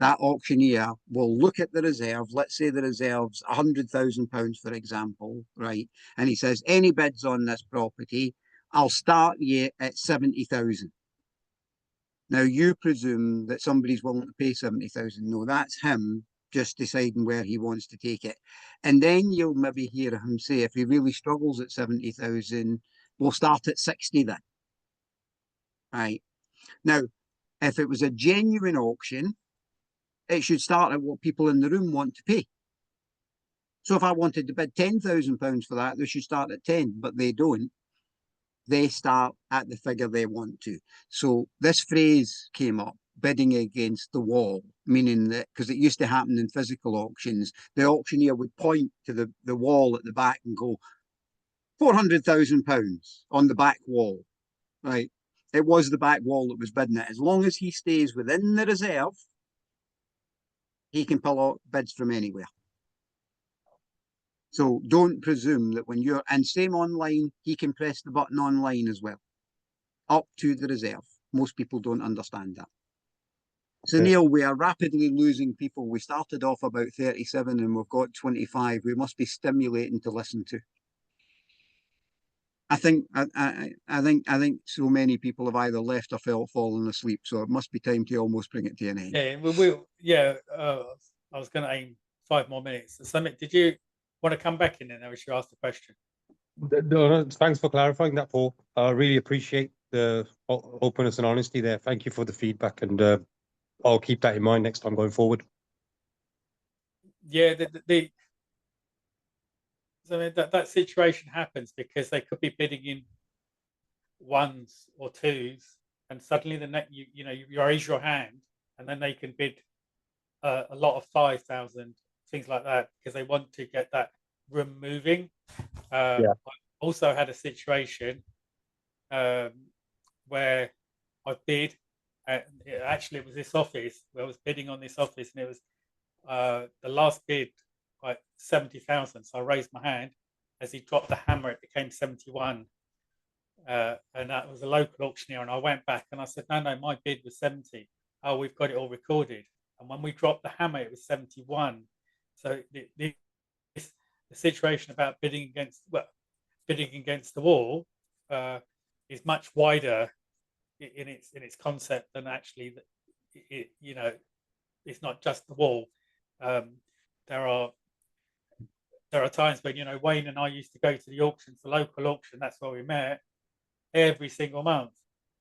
That auctioneer will look at the reserve. Let's say the reserve's £100,000, for example, right? And he says, any bids on this property, I'll start you at 70,000. Now, you presume that somebody's willing to pay 70,000. No, that's him just deciding where he wants to take it. And then you'll maybe hear him say, if he really struggles at 70,000, we'll start at 60 then. Right. Now, if it was a genuine auction, it should start at what people in the room want to pay. So if I wanted to bid £10,000 for that, they should start at 10, but they don't. They start at the figure they want to. So this phrase came up, bidding against the wall, meaning that, because it used to happen in physical auctions, the auctioneer would point to the wall at the back and go, £400,000 on the back wall, right? It was the back wall that was bidding it. As long as he stays within the reserve, he can pull out bids from anywhere. So don't presume that when you're, and same online, he can press the button online as well, up to the reserve. Most people don't understand that. So Neil, we are rapidly losing people. We started off about 37 and we've got 25. We must be stimulating to listen to. I think so many people have either left or fallen asleep. So it must be time to almost bring it to an end. Yeah, I was going to aim 5 more minutes. Summit, did you want to come back in there? We should ask the question. No, thanks for clarifying that, Paul. I really appreciate the openness and honesty there. Thank you for the feedback, and I'll keep that in mind next time going forward. Yeah, I mean, that situation happens because they could be bidding in ones or twos, and suddenly you raise your hand, and then they can bid a lot of 5,000, things like that, because they want to get that room moving. I also had a situation where I bid. Actually, it was this office where I was bidding on this office, and it was the last bid, like 70,000. So I raised my hand. As he dropped the hammer, it became 71. And that was a local auctioneer. And I went back and I said, no, my bid was 70. Oh, we've got it all recorded. And when we dropped the hammer, it was 71. So the situation about bidding against the wall is much wider in its concept than actually it's not just the wall. There are times when Wayne and I used to go to the auctions, the local auction. That's where we met every single month,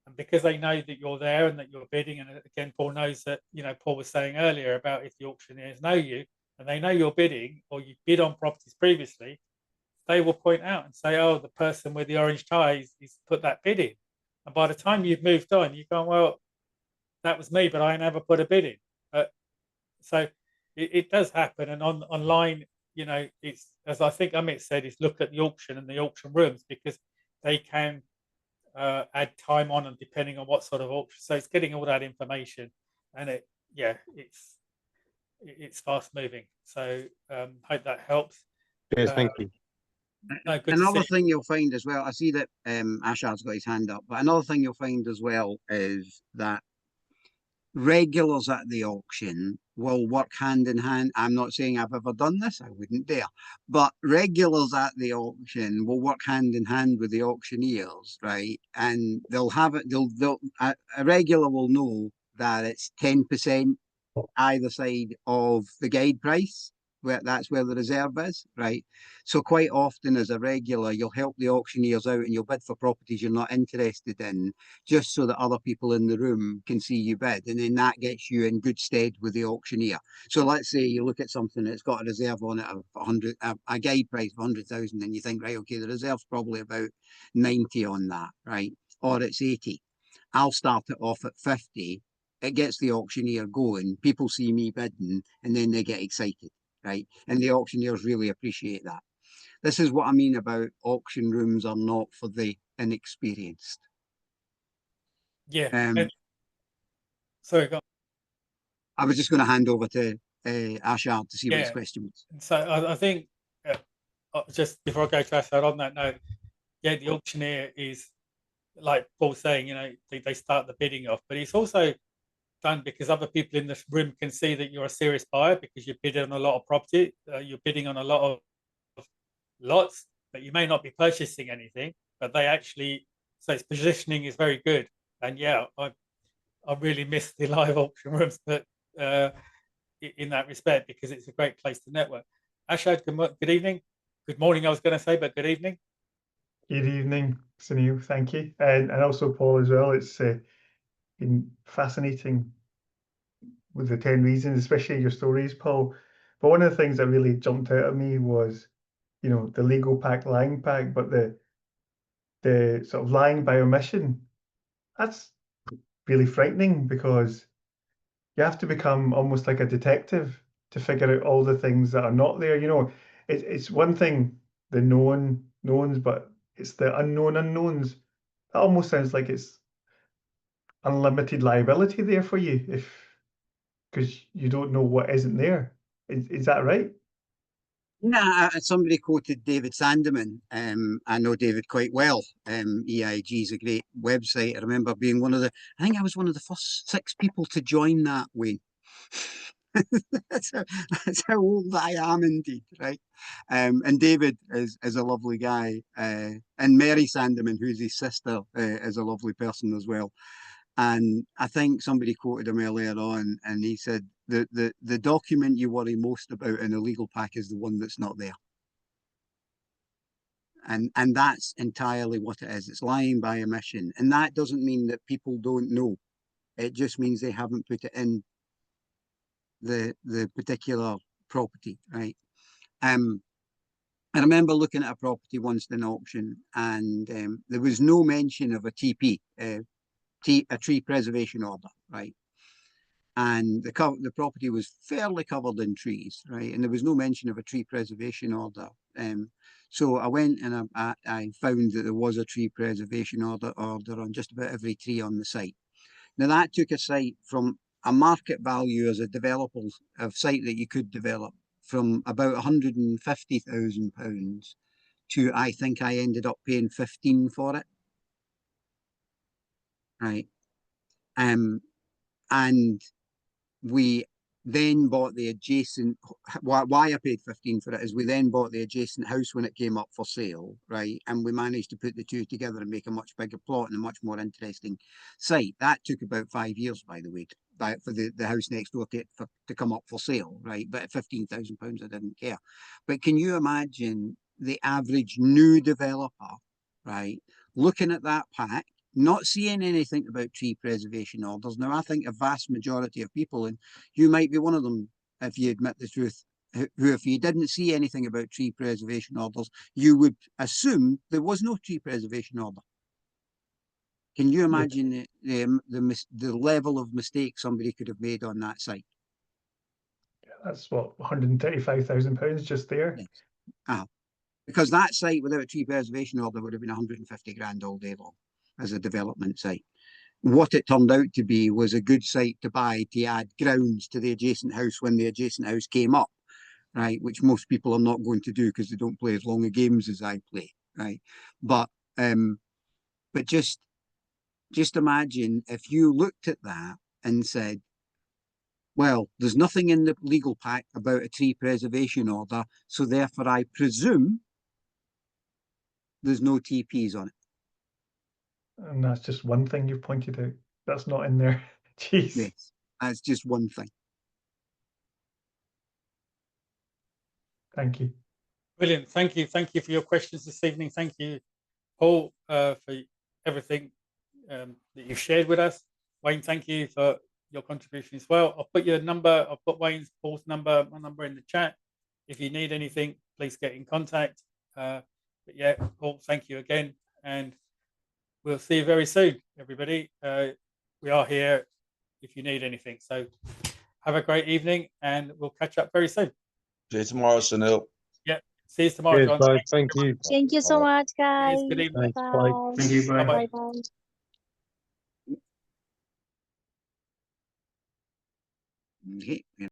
and because they know that you're there and that you're bidding, and again, Paul knows that Paul was saying earlier about if the auctioneers know you and they know you're bidding or you bid on properties previously, they will point out and say, oh, the person with the orange tie is put that bid in. And by the time you've moved on, you've gone, well, that was me, but I never put a bid in. So it does happen. And online, it's, as I think Amit said, is look at the auction and the auction rooms, because they can add time on, and depending on what sort of auction. So it's getting all that information, and it's fast moving. So hope that helps. Yes, thank you. No, another thing you'll find as well, I see that Ashar's got his hand up, but another thing you'll find as well is that regulars at the auction will work hand in hand. I'm not saying I've ever done this, I wouldn't dare, but regulars at the auction will work hand in hand with the auctioneers, right? And they'll have it, a regular will know that it's 10% either side of the guide price, that's where the reserve is, right? So quite often as a regular, you'll help the auctioneers out and you'll bid for properties you're not interested in, just so that other people in the room can see you bid, and then that gets you in good stead with the auctioneer. So let's say you look at something that's got a reserve on it of 100, a guide price of 100,000, and you think, right, okay, the reserve's probably about 90 on that, right? Or it's 80. I'll start it off at 50. It gets the auctioneer going. People see me bidding, and then they get excited, right? And the auctioneers really appreciate that. This is what I mean about auction rooms are not for the inexperienced. Yeah. Sorry, go on. I was just going to hand over to Ashard to see what his Yeah. question was. So I think just before I go to Ashad on that note, yeah, the auctioneer is, like Paul's saying, you know, they start the bidding off, but it's also done because other people in this room can see that you're a serious buyer because you're bidding on a lot of property, you're bidding on a lot of lots, but you may not be purchasing anything, but they actually, so its positioning is very good. And yeah, I really miss the live auction rooms, but in that respect, because it's a great place to network. Ashad, good evening. Good morning, I was going to say, but good evening. Good evening, Sunil. Thank you. And also Paul as well. It's been fascinating with the 10 reasons, especially your stories, Paul. But one of the things that really jumped out at me was, you know, the legal pack, lying pack, but the sort of lying by omission. That's really frightening because you have to become almost like a detective to figure out all the things that are not there. You know, it's one thing, the known knowns, but it's the unknown unknowns. That almost sounds like it's unlimited liability there for you because you don't know what isn't there. Is that right? Yeah, somebody quoted David Sandeman. I know David quite well. EIG is a great website. I remember being I think I was one of the first 6 people to join that way. that's how old I am indeed, right? And David is a lovely guy. And Mary Sandeman, who's his sister, is a lovely person as well. And I think somebody quoted him earlier on, and he said the document you worry most about in a legal pack is the one that's not there. And that's entirely what it is. It's lying by omission. And that doesn't mean that people don't know. It just means they haven't put it in the particular property, right? I remember looking at a property once in an auction, and there was no mention of a TP, a tree preservation order, right? And the property was fairly covered in trees, right? And there was no mention of a tree preservation order. So I went and I found that there was a tree preservation order on just about every tree on the site. Now that took a site from a market value as a developer of site that you could develop from about £150,000 to, I think I ended up paying 15 for it. Right. And we then bought the adjacent, why I paid 15 for it is we then bought the adjacent house when it came up for sale, right? And we managed to put the two together and make a much bigger plot and a much more interesting site. That took about 5 years, by the way, for the house next door to come up for sale, right? But at £15,000, I didn't care. But can you imagine the average new developer, right, looking at that pack, not seeing anything about tree preservation orders? Now, I think a vast majority of people, and you might be one of them if you admit the truth, who if you didn't see anything about tree preservation orders, you would assume there was no tree preservation order. Can you imagine the level of mistake somebody could have made on that site? That's what, £135,000 just there? Yes. Because that site without a tree preservation order would have been 150 grand all day long as a development site. What it turned out to be was a good site to buy to add grounds to the adjacent house when the adjacent house came up, right? Which most people are not going to do because they don't play as long a games as I play, right? But just imagine if you looked at that and said, well, there's nothing in the legal pack about a tree preservation order, so therefore I presume there's no TPs on it. And that's just one thing you've pointed out. That's not in there. Jeez. Yes, that's just one thing. Thank you. Brilliant. Thank you. Thank you for your questions this evening. Thank you, Paul, for everything that you've shared with us. Wayne, thank you for your contribution as well. I'll put your number, I'll put Wayne's, Paul's number, my number in the chat. If you need anything, please get in contact. But yeah, Paul, thank you again. And we'll see you very soon, everybody. We are here if you need anything. So have a great evening and we'll catch up very soon. See you tomorrow, Sunil. Yeah. See you tomorrow, Cheers, John. guys. Thank you. Thank you so much, guys. Cheers, good evening. Thanks. Bye. Bye. Thank you. Bye. Bye-bye. Bye-bye. Okay.